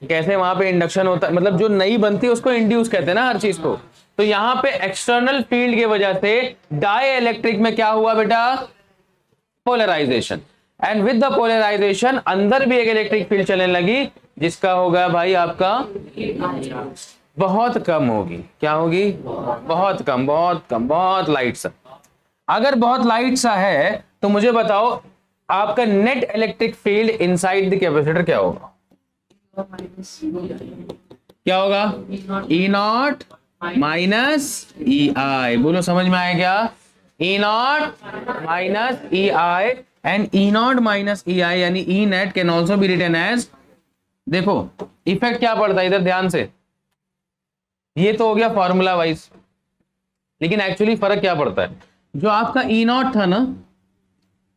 कैसे वहां पे इंडक्शन होता है, मतलब जो नई बनती है उसको इंड्यूस कहते हैं ना हर चीज को। तो यहाँ पे एक्सटर्नल फील्ड की वजह से डाइइलेक्ट्रिक में क्या हुआ बेटा? Polarization. And with the polarization अंदर भी एक इलेक्ट्रिक फील्ड चलने लगी, जिसका होगा भाई आपका बहुत कम होगी। क्या होगी? बहुत कम, बहुत कम, बहुत लाइट सा। अगर बहुत लाइट सा है तो मुझे बताओ आपका net electric field inside the capacitor क्या होगा? क्या होगा? E naught minus E I. बोलो समझ में आया क्या? E naught minus E I, and E naught minus E I यानी E net can also be written as. देखो इफेक्ट क्या पड़ता है इधर, ध्यान से। ये तो हो गया फॉर्मूला वाइज, लेकिन एक्चुअली फर्क क्या पड़ता है? जो आपका ई नॉट था ना,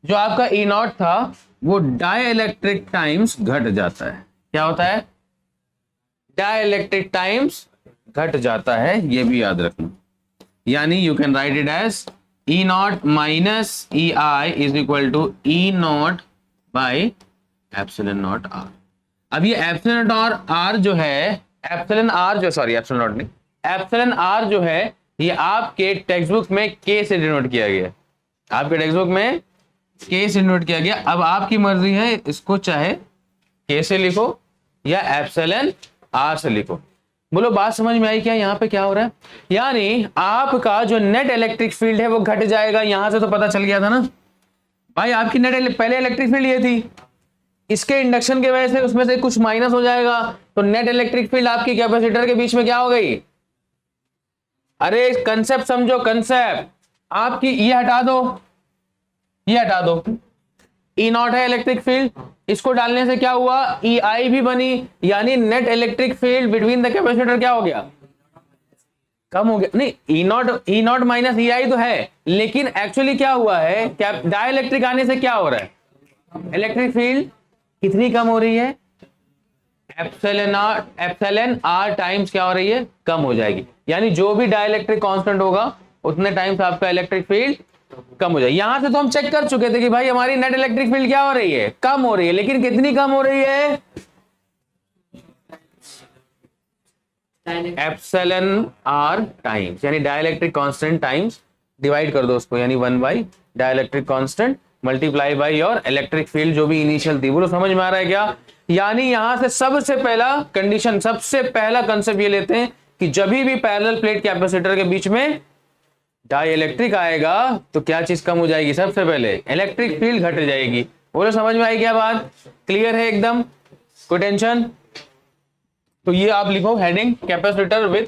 जो आपका ई नॉट था वो डाइइलेक्ट्रिक टाइम्स घट जाता है। क्या होता है? डाइइलेक्ट्रिक टाइम्स घट जाता है, ये भी याद रखना। यानी you can write it as E naught minus E I is equal to E naught by epsilon naught R. अब ये एप्सिलॉन नॉट आर जो है, एप्सिलॉन आर जो, सॉरी एप्सिलॉन नॉट नहीं, एप्सिलॉन आर जो है ये आपके टेक्स्ट बुक में के से डिनोट किया गया। आपके टेक्स्ट बुक में के से डिनोट किया गया। अब आपकी मर्जी है, इसको चाहे के से लिखो या एप्सिलॉन आर से लिखो। बोलो बात समझ में आई क्या? यहाँ पे क्या हो रहा है? यानी आपका जो नेट इलेक्ट्रिक फील्ड है वो घट जाएगा। यहां से तो पता चल गया था ना भाई, आपकी नेट पहले इलेक्ट्रिक फील्ड ये थी, इसके इंडक्शन के वजह से उसमें से कुछ माइनस हो जाएगा, तो नेट इलेक्ट्रिक फील्ड आपकी कैपेसिटर के बीच में क्या हो गई? अरे कंसेप्ट समझो, कंसेप्ट। आपकी ये हटा दो, ये हटा दो, ई नॉट है इलेक्ट्रिक फील्ड, इसको डालने से क्या हुआ? ई आई भी बनी, यानी net electric field between the capacitor क्या हो गया? कम हो गया। नहीं, ई नॉट माइनस ई आई तो है, लेकिन एक्चुअली क्या हुआ है? क्या डाइइलेक्ट्रिक आने से क्या हो रहा है? इलेक्ट्रिक फील्ड कितनी कम हो रही है? एप्सिलॉन आर टाइम्स क्या हो रही है? कम हो जाएगी। यानी जो भी डाइइलेक्ट्रिक कांस्टेंट होगा उतने टाइम्स आपका इलेक्ट्रिक फील्ड कम हो जाएगी। यहां से तो हम चेक कर चुके थे कि भाई हमारी नेट इलेक्ट्रिक फील्ड क्या हो रही है, कम हो रही है, लेकिन कितनी कम हो रही है, एप्सिलॉन आर टाइम्स, यानी डाइलेक्ट्रिक कांस्टेंट टाइम्स, डिवाइड कर दो उसको, यानी 1 by dielectric constant multiply by your electric field जो भी इनिशियल थी। बोलो समझ में आ रहा है क्या? यानी यहां से सबसे पहला कंडीशन, सबसे पहला कंसेप्ट ये लेते हैं कि जब भी पैरेलल प्लेट कैपेसिटर के बीच में डाइलेक्ट्रिक आएगा तो क्या चीज कम हो जाएगी, सबसे पहले इलेक्ट्रिक फील्ड घट जाएगी। बोलो समझ में आई क्या बात? क्लियर है एकदम, कोई टेंशन? तो ये आप लिखो heading, capacitor with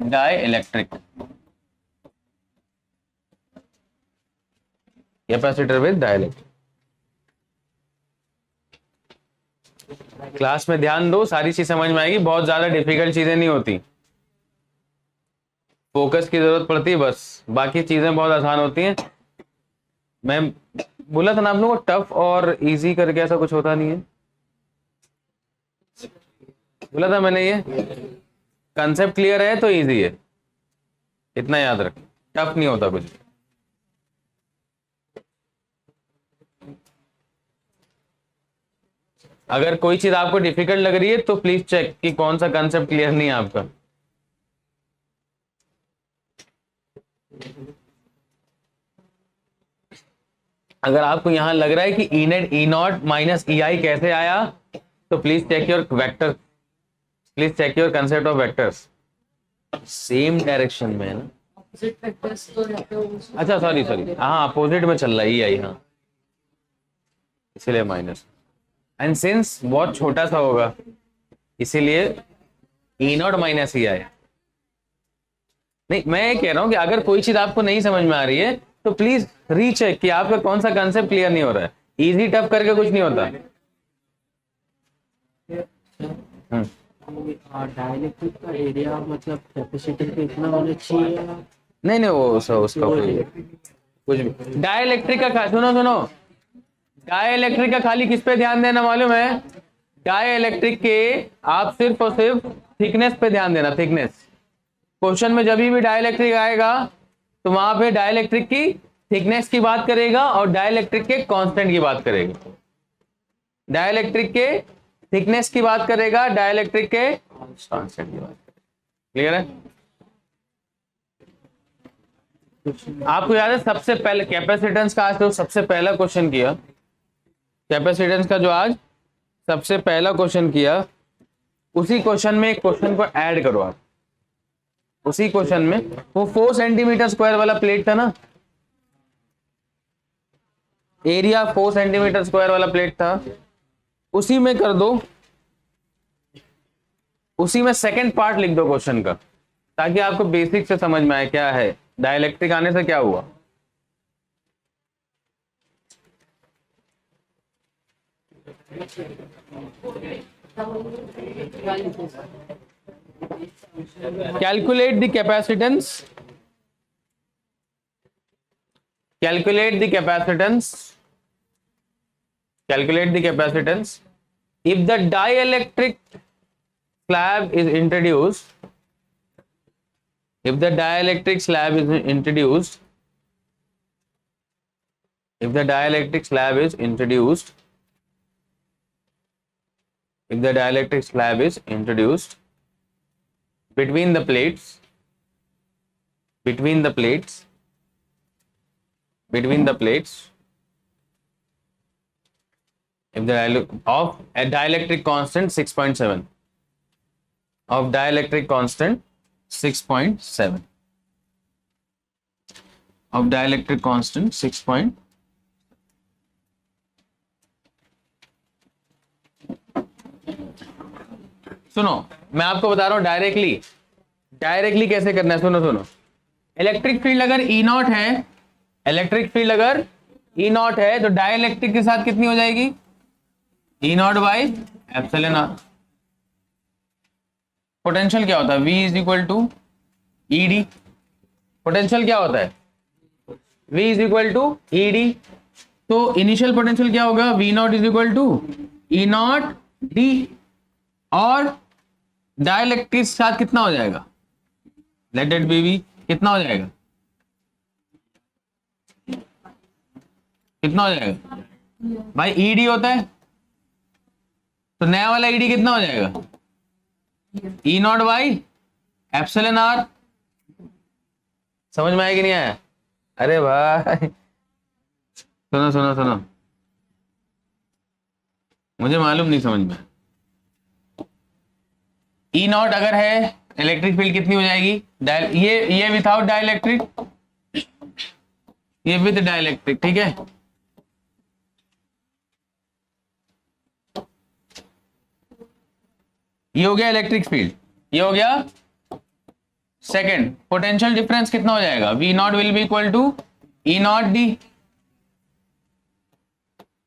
dielectric, capacitor with dielectric. Class में ध्यान दो, सारी चीज समझ में आएगी, बहुत ज्यादा डिफिकल्ट चीजें नहीं होती, फोकस की जरूरत पड़ती है बस, बाकी चीजें बहुत आसान होती हैं। मैं बोला था ना आप लोगों को टफ और इजी करके ऐसा कुछ होता नहीं है, बोला था मैंने, ये कंसेप्ट क्लियर है तो इजी है, इतना याद रख, टफ नहीं होता कुछ। अगर कोई चीज आपको डिफिकल्ट लग रही है तो प्लीज चेक कि कौन सा कंसेप्ट क्लियर नहीं है आपका। अगर आपको यहां लग रहा है कि E net E naught minus E I कैसे आया, तो please check your vector, please check your concept of vectors, same direction में है ना। अच्छा सॉरी हाँ, अपोजिट में चल रहा है ई आई, हाँ इसीलिए माइनस, एंड सिंस बहुत छोटा सा होगा इसीलिए ई नॉट माइनस ई आई। नहीं, मैं ये कह रहा हूं कि अगर कोई चीज आपको नहीं समझ में आ रही है तो प्लीज रीचेक कि आपका कौन सा कंसेप्ट क्लियर नहीं हो रहा है। इजी टफ करके कुछ नहीं होता। डाइलेक्ट्रिक का एरिया मतलब कैपेसिटर पे इतना होना चाहिए? नहीं वो उसका कुछ भी डाइलेक्ट्रिक का सुनो डाइलेक्ट्रिक का खाली किस पे ध्यान देना मालूम है? डाइलेक्ट्रिक के आप सिर्फ और सिर्फ थिकनेस पे ध्यान देना, थिकनेस। क्वेश्चन में जब भी डाइलेक्ट्रिक आएगा तो वहां पे डाइलेक्ट्रिक की थिकनेस की बात करेगा और डाइलेक्ट्रिक के कांस्टेंट की बात करेगा। डाइलेक्ट्रिक के थिकनेस की बात करेगा, डाइलेक्ट्रिक के कांस्टेंट की बात करेगा। क्लियर है? आपको याद है सबसे पहले कैपेसिटेंस का आज तो सबसे पहला क्वेश्चन किया, कैपेसिटेंस का जो आज सबसे पहला क्वेश्चन किया, उसी क्वेश्चन में एक क्वेश्चन को ऐड करो आप। उसी क्वेश्चन में वो 4 सेंटीमीटर स्क्वायर वाला प्लेट था ना, एरिया 4 सेंटीमीटर स्क्वायर वाला प्लेट था, उसी में कर दो, उसी में सेकंड पार्ट लिख दो क्वेश्चन का, ताकि आपको बेसिक से समझ में आए क्या है डाइलेक्ट्रिक आने से क्या हुआ। Calculate the capacitance. Calculate the capacitance. Calculate the capacitance. If the dielectric slab is introduced, if the dielectric slab is introduced, if the dielectric slab is introduced, if the dielectric slab is introduced between the plates, between the plates, between the plates, if the of a dielectric constant 6.7, of dielectric constant 6.7, of dielectric constant 6. सुनो, मैं आपको बता रहा हूं directly कैसे करना है। सुनो, इलेक्ट्रिक फील्ड अगर ई नॉट है, इलेक्ट्रिक फील्ड अगर ई नॉट है तो डाइलेक्ट्रिक के साथ कितनी हो जाएगी? E naught by epsilon R. Potential क्या होता है? V is equal to E D. Potential क्या होता है? V is equal to E D. तो इनिशियल पोटेंशियल क्या होगा? V naught is equal to E naught D, और डाइलेक्ट्रिक के साथ कितना हो जाएगा, लेट इट बी कितना हो जाएगा, कितना हो जाएगा भाई, ईडी होता है तो नया वाला ईडी कितना हो जाएगा, E naught by epsilon are. समझ में आया कि नहीं आया? अरे भाई सुनो सुनो सुनो, मुझे मालूम नहीं समझ में। ई नॉट अगर है इलेक्ट्रिक फील्ड कितनी हो जाएगी, ये विदाउट डाइलेक्ट्रिक, ये विद डाइलेक्ट्रिक, ठीक है। ये हो गया इलेक्ट्रिक फील्ड, ये हो गया सेकंड। पोटेंशियल डिफरेंस कितना हो जाएगा, V naught will be equal to E naught D.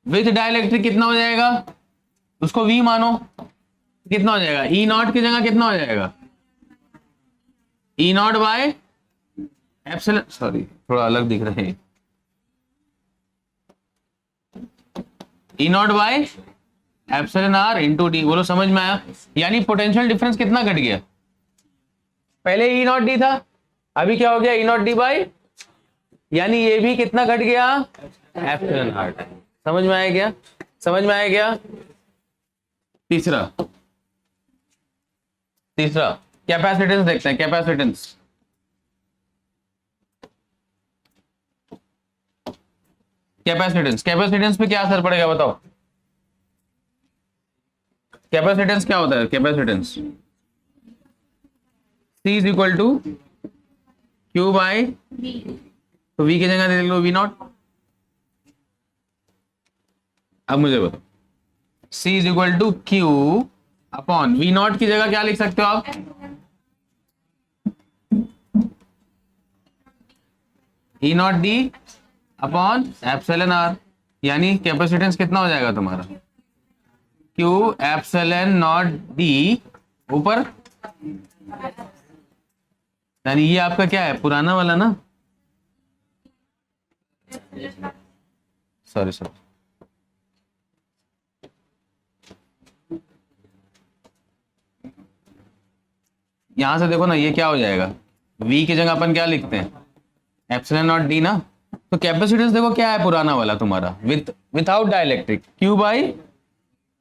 With dielectric कितना हो जाएगा, उसको वी मानो, कितना हो जाएगा, ई नॉट की जगह कितना हो जाएगा, E naught by epsilon, sorry थोड़ा अलग दिख रहे हैं, E naught by epsilon R into D. बोलो समझ में आया? यानी पोटेंशियल डिफरेंस कितना घट गया, पहले ई नॉट डी था, अभी क्या हो गया, ई नॉट डी बाई, यानी ये भी कितना घट गया, एप्सिलॉन आर। समझ में आया क्या, समझ में आया क्या? तीसरा कैपेसिटेंस देखते हैं, कैपेसिटेंस। कैपेसिटेंस पे क्या असर पड़ेगा बताओ, कैपेसिटेंस क्या होता है, capacitance C is equal to Q by, तो V की जगह दे लो V नॉट। अब मुझे बताओ, C is equal to Q upon V naught की जगह क्या लिख सकते हो आप, E naught D upon epsilon R. यानी कैपेसिटेंस कितना हो जाएगा तुम्हारा, क्यू एप्सिलॉन नॉट डी ऊपर, यानी ये आपका क्या है, पुराना वाला ना, सॉरी सॉरी, यहां से देखो ना, ये क्या हो जाएगा, V की जगह अपन क्या लिखते हैं, एप्सिलॉन नॉट डी ना। तो कैपेसिटेंस देखो क्या है, पुराना वाला तुम्हारा विदाउट डाइलेक्ट्रिक, क्यू बाई,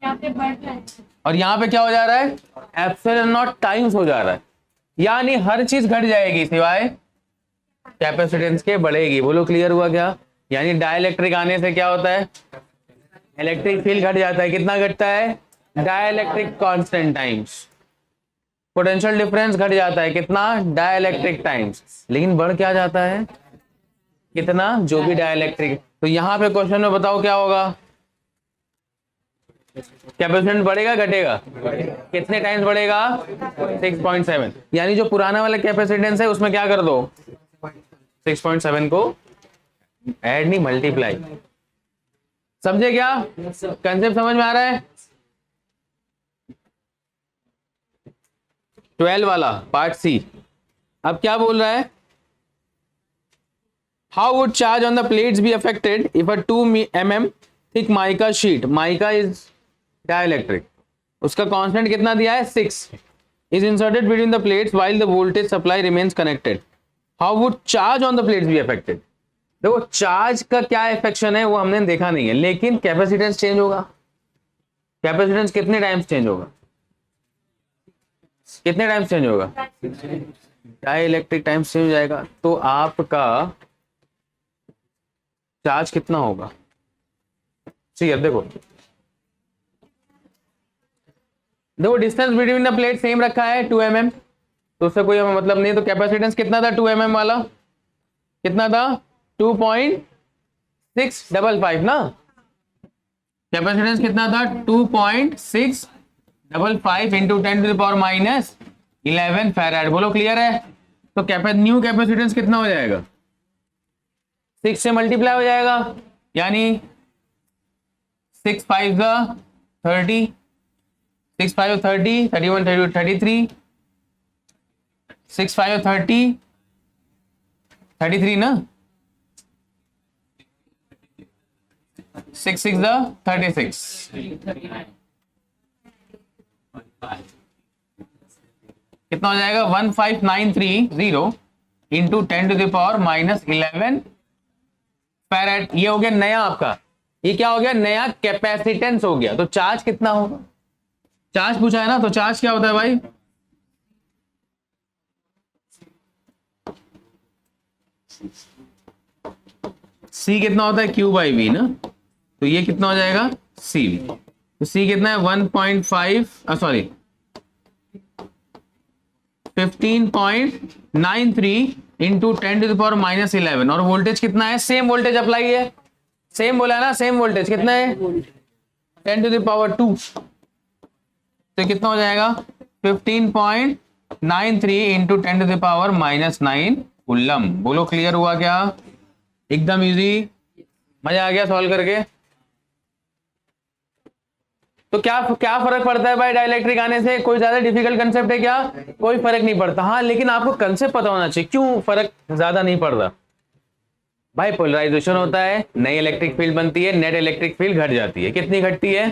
और यहाँ पे क्या हो जा रहा है, एप्सिलॉन नॉट टाइम्स हो जा रहा है, यानी हर चीज घट जाएगी सिवाय कैपेसिटेंस के बढ़ेगी। बोलो क्लियर हुआ क्या? यानी डाइलेक्ट्रिक आने से क्या होता है, इलेक्ट्रिक फील्ड घट जाता है, कितना घटता है, dielectric constant times. Potential difference घट जाता है, कितना, डाइलेक्ट्रिक टाइम्स, लेकिन बढ़ क्या जाता है, कितना, जो भी डाइलेक्ट्रिक। तो यहां पे क्वेश्चन में बताओ क्या होगा, कैपेसिटेंस बढ़ेगा घटेगा, कितने टाइम्स बढ़ेगा, 6.7। यानी जो पुराना वाला कैपेसिटेंस है उसमें क्या कर दो, 6.7 को ऐड नहीं मल्टीप्लाई। समझे क्या, कंसेप्ट समझ में आ रहा है? 12 वाला पार्ट सी। अब क्या बोल रहा है, how would charge on the plates be affected if a 2 mm thick mica sheet, mica is dielectric, उसका कांस्टेंट कितना दिया है, 6, is inserted between the plates while the voltage supply remains connected, how would charge on the plates be affected. देखो charge का क्या इफेक्शन है वो हमने देखा नहीं है, लेकिन कैपेसिटेंस चेंज होगा। कैपेसिटेंस कितने टाइम्स चेंज होगा, कितने टाइम्स चेंज होगा, डाइलेक्ट्रिक टाइम्स चेंज हो जाएगा। तो आपका चार्ज कितना होगा, ठीक है, देखो distance between the plate same रखा है 2 mm, तो उससे कोई हमें मतलब नहीं। तो कैपेसिटेंस कितना था 2 mm वाला, कितना था 2.655 ना, कैपेसिटेंस कितना था 2.655 इंटू 10⁻⁻11 फैराड। बोलो क्लियर है? तो न्यू कैपेसिटेंस कितना हो जाएगा, 6 से मल्टीप्लाई हो जाएगा, यानी 6 5 30, 6 5 30, 31 32 33, 6 5 30 33 ना, 6 6 36, कितना हो जाएगा 15930 इंटू 10⁻⁻11 फैराड। ये हो गया नया आपका, ये क्या हो गया, नया कैपेसिटेंस हो गया। तो चार्ज कितना होगा, चार्ज पूछा है ना, तो चार्ज क्या होता है भाई, सी कितना होता है Q/V ना, तो ये कितना हो जाएगा सी। तो सी कितना है 1.5 सॉरी 15.93 इंटू 10⁻⁻11 और वोल्टेज कितना है, सेम वोल्टेज अप्लाई है, सेम बोला है ना, सेम वोल्टेज कितना है 10⁻²। तो कितना हो जाएगा 15.93 इंटू 10⁻⁻9 कूलम। बोलो क्लियर हुआ क्या, एकदम इजी, मजा आ गया सॉल्व करके। तो क्या क्या फर्क पड़ता है भाई डाइलेक्ट्रिक आने से, कोई ज्यादा डिफिकल्ट कंसेप्ट है क्या, कोई फर्क नहीं पड़ता। हाँ लेकिन आपको कंसेप्ट पता होना चाहिए, क्यों फर्क ज्यादा नहीं पड़ रहा भाई, पोलराइजेशन होता है, नई इलेक्ट्रिक फील्ड बनती है, नेट इलेक्ट्रिक फील्ड घट जाती है, कितनी घटती है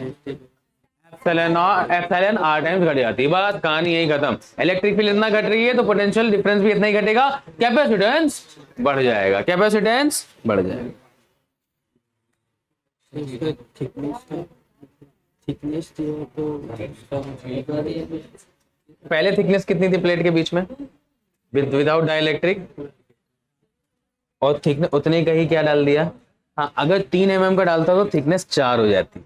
एप्सिलॉन r टाइम्स घट जाती है, बस कहानी यही खत्म। इलेक्ट्रिक फील्ड इतना घट रही है तो पोटेंशियल डिफरेंस भी इतना ही घटेगा, कैपेसिटेंस बढ़ जाएगा, कैपेसिटेंस बढ़ जाएगा। थिकनेस तो पहले थिकनेस कितनी थी प्लेट के बीच में विदाउट डाइलेक्ट्रिक, और थिकनेस उतने का ही क्या डाल दिया। हाँ अगर 3 mm का डालता तो थिकनेस 4 हो जाती,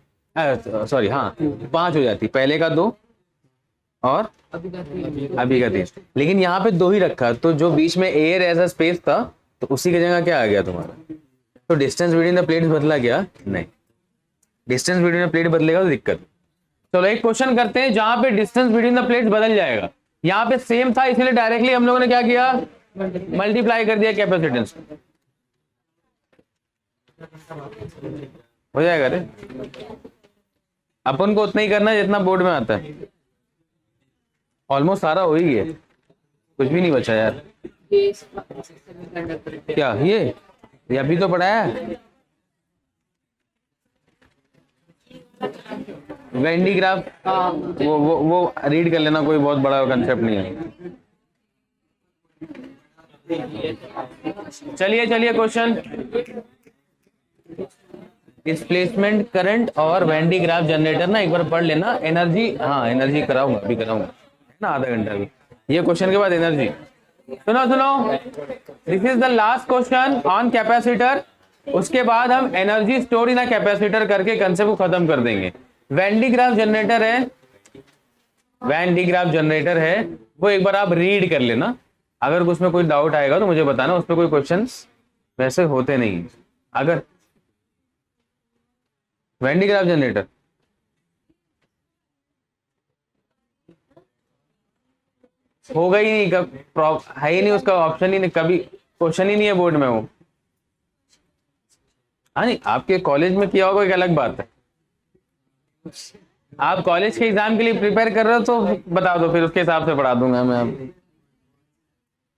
सॉरी हाँ 5 हो जाती, पहले का 2 और अभी का 3, लेकिन यहाँ पे 2 ही रखा, तो जो बीच में एयर ऐसा स्पेस था तो उसी की जगह क्या आ गया तुम्हारा, तो डिस्टेंस बिटवीन द प्लेट्स बदला क्या, नहीं, डिस्टेंस बिटवीन द प्लेट बदलेगा तो दिक्कत। चलो एक क्वेश्चन करते हैं जहां पे डिस्टेंस बिटवीन द प्लेट्स बदल जाएगा, यहाँ पे सेम था इसलिए डायरेक्टली हम लोगों ने क्या किया, मल्टीप्लाई कर दिया कैपेसिटेंस, हो जाएगा रे, अपन को उतना ही करना है जितना बोर्ड में आता है, ऑलमोस्ट सारा हो ही गया, कुछ भी नहीं बचा यार। क्या ये अभी तो पढ़ाया है, वेंडी ग्राफ, वो रीड कर लेना, कोई बहुत बड़ा कंसेप्ट नहीं है। चलिए क्वेश्चन, डिस्प्लेसमेंट करंट और वेंडी ग्राफ जनरेटर ना एक बार पढ़ लेना, एनर्जी, हाँ एनर्जी कराऊंगा, अभी कराऊंगा ना, आधा घंटा भी, ये क्वेश्चन के बाद एनर्जी। सुनो this is the last question on capacitor, उसके बाद हम energy store in a capacitor करके कंसेप्ट को खत्म कर देंगे। वेंडी ग्राफ जनरेटर है, वो एक बार आप रीड कर लेना, अगर उसमें कोई डाउट आएगा तो मुझे बताना, उस पर कोई क्वेश्चंस वैसे होते नहीं। अगर वेंडी ग्राफ जनरेटर होगा ही नहीं, है ही नहीं, उसका ऑप्शन ही नहीं, कभी क्वेश्चन ही नहीं है बोर्ड में वो। हाँ नहीं, आपके कॉलेज में किया होगा एक अलग बात है, आप कॉलेज के एग्जाम के लिए प्रिपेयर कर रहे हो तो बता दो, फिर उसके हिसाब से पढ़ा दूंगा मैं। आप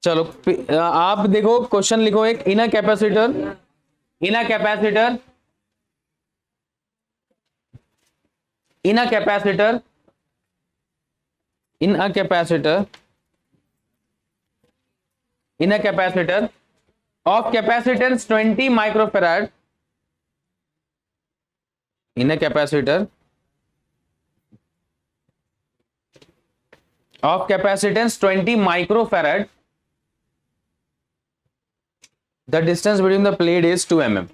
चलो आप देखो क्वेश्चन लिखो एक, इन a capacitor of capacitance 20 microfarad, in a capacitor of capacitance 20 microfarad, the distance between the plate is 2 mm.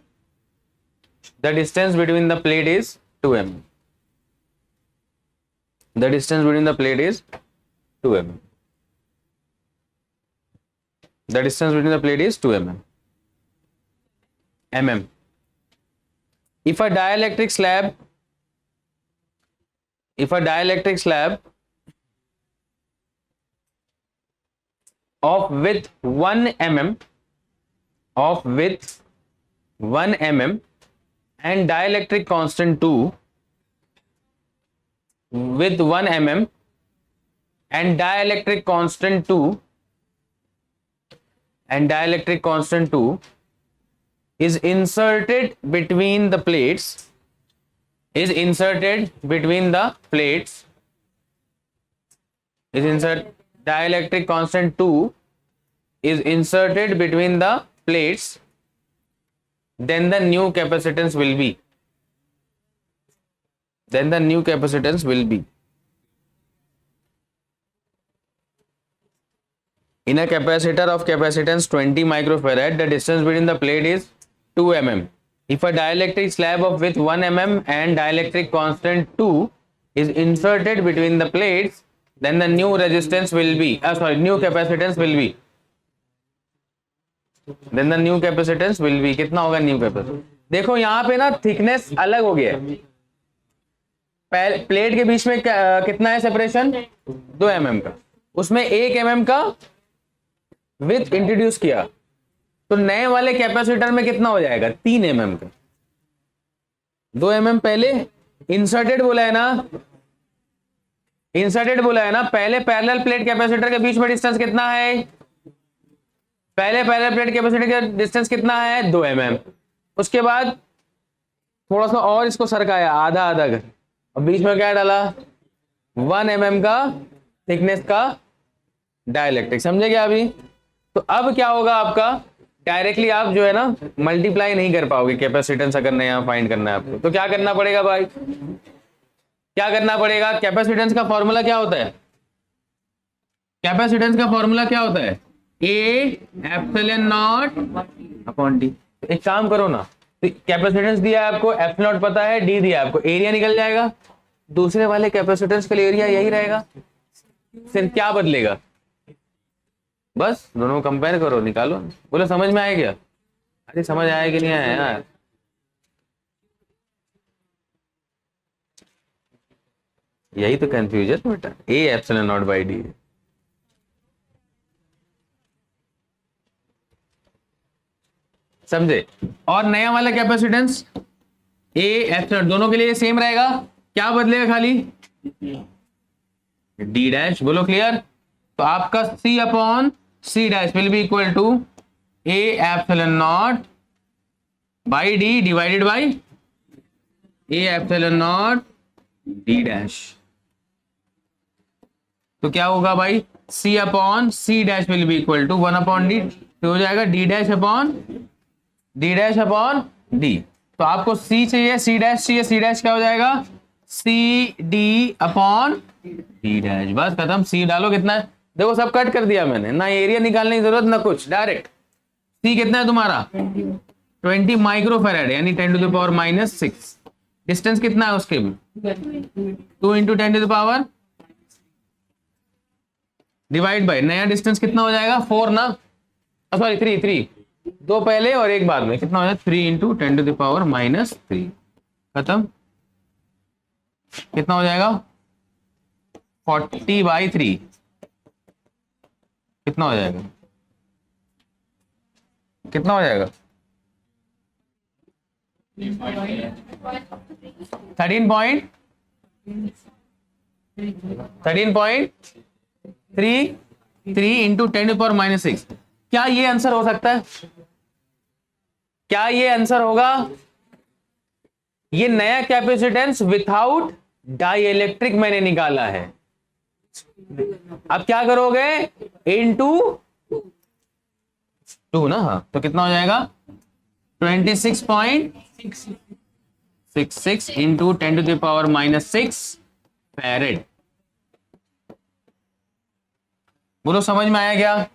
The distance between the plate is 2 mm. The distance between the plate is 2 mm. The distance between the plate is 2 mm. If a dielectric slab of width 1 mm and dielectric constant 2 with 1 mm and dielectric constant 2 is inserted between the plates, dielectric constant 2 is inserted between the plates, then the new capacitance will be. In a capacitor of capacitance 20 microfarad, the distance between the plate is 2 mm. If a dielectric slab of width 1 mm and dielectric constant 2 is inserted between the plates, then the new resistance will be, new capacitance will be. Then the new capacitance will be, कितना होगा new capacitance? देखो यहाँ पे ना thickness अलग हो गया है, प्लेट के बीच में कितना है सेपरेशन? 2 mm का, उसमें 1 mm का विथ इंट्रोड्यूस किया, तो नए वाले कैपेसिटर में कितना हो जाएगा? 3 mm का। 2 mm पहले इंसर्टेड बोला है ना, पहले पैरेलल प्लेट कैपेसिटर के बीच में डिस्टेंस कितना है? पहले पैरेलल प्लेट कैपेसिटर का डिस्टेंस कितना है? 2 mm। उसके बाद थोड़ा सा और इसको सरकाया, आधा आधा कर, और बीच में क्या डाला? 1 mm का थिकनेस का डाइलेक्ट्रिक। समझे क्या अभी? तो अब क्या होगा आपका, डायरेक्टली आप जो है ना मल्टीप्लाई नहीं कर पाओगे कैपेसिटेंस अगर नया फाइंड करना है आपको। तो क्या करना पड़ेगा भाई? क्या करना पड़ेगा? कैपेसिटेंस का फॉर्मूला क्या होता है? कैपेसिटेंस का फॉर्मूला क्या होता है? A epsilon not upon D. एक काम करो ना, कैपेसिटेंस दिया है आपको, एप्सिलॉन नॉट पता है, डी दिया है आपको, एरिया निकल जाएगा। दूसरे वाले कैपेसिटेंस के लिए एरिया यही रहेगा, सिर्फ क्या बदलेगा? बस दोनों कंपेयर करो, निकालो। बोलो समझ में आया क्या? अरे समझ आया कि नहीं आया यार? यही तो कंफ्यूजन बेटा, ए एप्सिलॉन नॉट बाई डी। समझे? और नया वाला कैपेसिटेंस ए एप्सिलॉन, दोनों के लिए सेम रहेगा, क्या बदलेगा खाली? D dash. बोलो क्लियर? तो आपका C upon C dash will be equal to A epsilon naught by D divided by A epsilon naught D dash. तो क्या होगा भाई? C upon C dash will be equal to 1 upon D, तो हो जाएगा D dash upon D। तो आपको C चाहिए, C डैश चाहिए, C डैश क्या हो जाएगा? C D upon D dash. बस खत्म। C डालो, कितना है? देखो सब कट कर दिया मैंने, ना एरिया निकालने की जरूरत ना कुछ, डायरेक्ट C कितना है तुम्हारा? 20 माइक्रोफैराड यानी 10 टू द पावर -6। डिस्टेंस कितना है उसके भी? 2 into 10 to the power divide by नया डिस्टेंस कितना हो जाएगा? 4 ना, सॉरी 3, 2 पहले और 1 बाद में, कितना हो जाएगा? 3 इंटू 10 टू द पावर -3। खत्म। कितना हो जाएगा? 40/3। कितना हो जाएगा? 13.33 इंटू 10 टू पावर -6। क्या ये आंसर हो सकता है? क्या ये आंसर होगा? ये नया कैपेसिटेंस विथआउट डाइइलेक्ट्रिक मैंने निकाला है। अब क्या करोगे? इनटू 2 ना, हाँ, तो कितना हो जाएगा? 26.66 into 10 to the power -6 farad. बोलो समझ में आया क्या?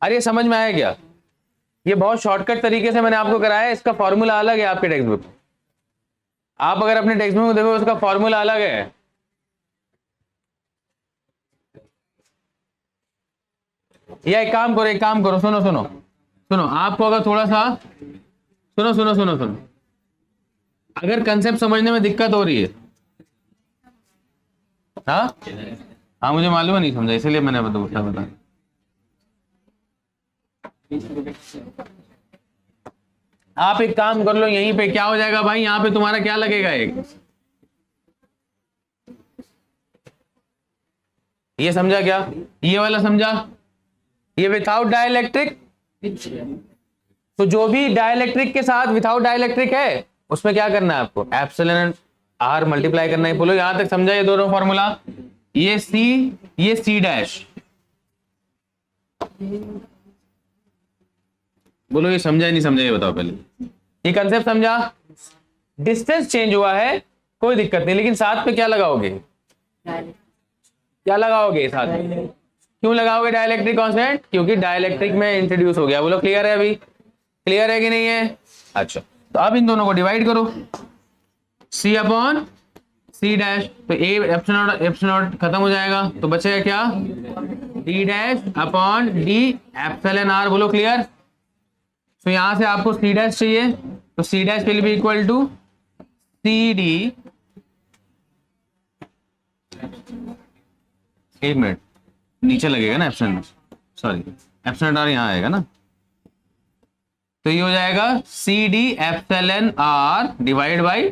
अरे समझ में आया क्या? ये बहुत शॉर्टकट तरीके से मैंने आपको कराया है, इसका फॉर्मूला अलग है आपके टेक्स्ट बुक। आप अगर अपने टेक्स्ट बुक में देखो, उसका फॉर्मूला अलग है। या एक काम करो, सुनो, आपको अगर थोड़ा सा सुनो, अगर कंसेप्ट समझने में दिक्कत हो रही है, हाँ, मुझे मालूम है नहीं समझा, इसलिए मैंने बता। आप एक काम कर लो, यहीं पे क्या हो जाएगा भाई? यहाँ पे तुम्हारा क्या लगेगा? एक ये समझा क्या? ये वाला समझा? ये विथआउट डाइइलेक्ट्रिक। तो जो भी डाइइलेक्ट्रिक के साथ विथआउट डाइइलेक्ट्रिक है, उसमें क्या करना है आपको? एप्सिलॉन आर मल्टीप्लाई करना है। बोलो यहां तक समझा ये दोनों फॉर्मूला? ये C डैश बोलो ये समझा नहीं समझा, ये बताओ पहले। ये कंसेप्ट समझा? डिस्टेंस चेंज हुआ है कोई दिक्कत नहीं, लेकिन साथ पे क्या लगाओगे? क्या लगाओगे साथ में? क्यों लगाओगे डाइलेक्ट्रिक कांस्टेंट? क्योंकि डाइलेक्ट्रिक में इंट्रोड्यूस हो गया। बोलो क्लियर है? अभी क्लियर है कि नहीं है? अच्छा, तो अब इन दोनों को डिवाइड करो, C अपॉन C डैश, तो ए एप्सिलॉन खत्म हो जाएगा, तो बचेगा क्या? D dash upon D epsilon R। बोलो क्लियर? तो यहां से आपको C डैश चाहिए, तो C dash will be equal to CD, एक मिनट नीचे लगेगा ना एप्सिलॉन, सॉरी एप्सिलॉन R यहाँ आएगा ना, तो ये हो जाएगा CD epsilon R divide by,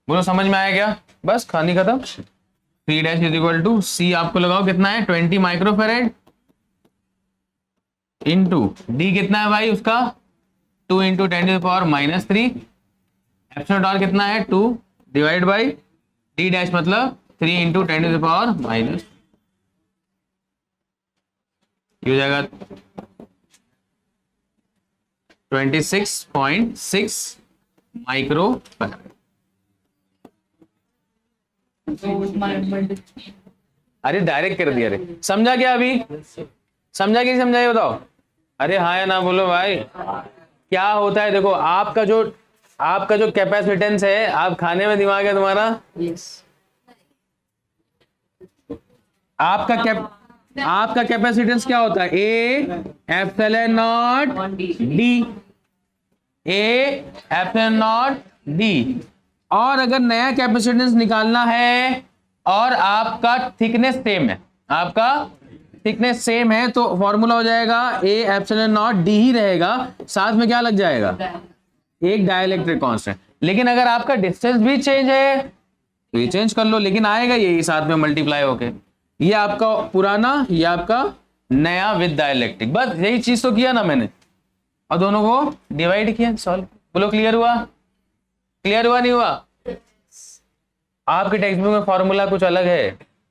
बोलो समझ में आया क्या? बस कहानी खत्म। C dash is equal to C आपको लगाओ कितना है? 20 माइक्रोफेरेड इंटू D कितना है भाई उसका? 2 इंटू 10⁻³ एप्सिलॉन R कितना है? 2 डिवाइड बाई D डैश मतलब 3 इंटू 10⁻⁻, ये हो जाएगा 26.6 माइक्रोफेरेड। अरे डायरेक्ट कर दिया रे, समझा क्या? अभी समझा कि नहीं समझा ये बताओ? अरे हाँ या ना बोलो भाई। क्या होता है देखो, आपका जो कैपेसिटेंस है, आप खाने में दिमाग है तुम्हारा, यस, आपका कैपेसिटेंस क्या होता है? ए epsilon not D, A epsilon not D. और अगर नया कैपेसिटेंस निकालना है और आपका थिकनेस सेम है, आपका थिकनेस सेम है, तो फॉर्मूला हो जाएगा ए एप्सिलॉन नॉट डी ही रहेगा, साथ में क्या लग जाएगा? एक डाइलेक्ट्रिक कांस्टेंट। लेकिन अगर आपका डिस्टेंस भी चेंज है तो ये चेंज कर लो, लेकिन आएगा यही साथ में मल्टीप्लाई होके। ये आपका पुराना, ये आपका नया विद डाइलेक्ट्रिक, बस यही चीज तो किया ना मैंने, और दोनों को डिवाइड किया, सॉल्व। बोलो क्लियर हुआ? क्लियर हुआ नहीं हुआ? आपके टेक्स्ट बुक में फॉर्मूला कुछ अलग है,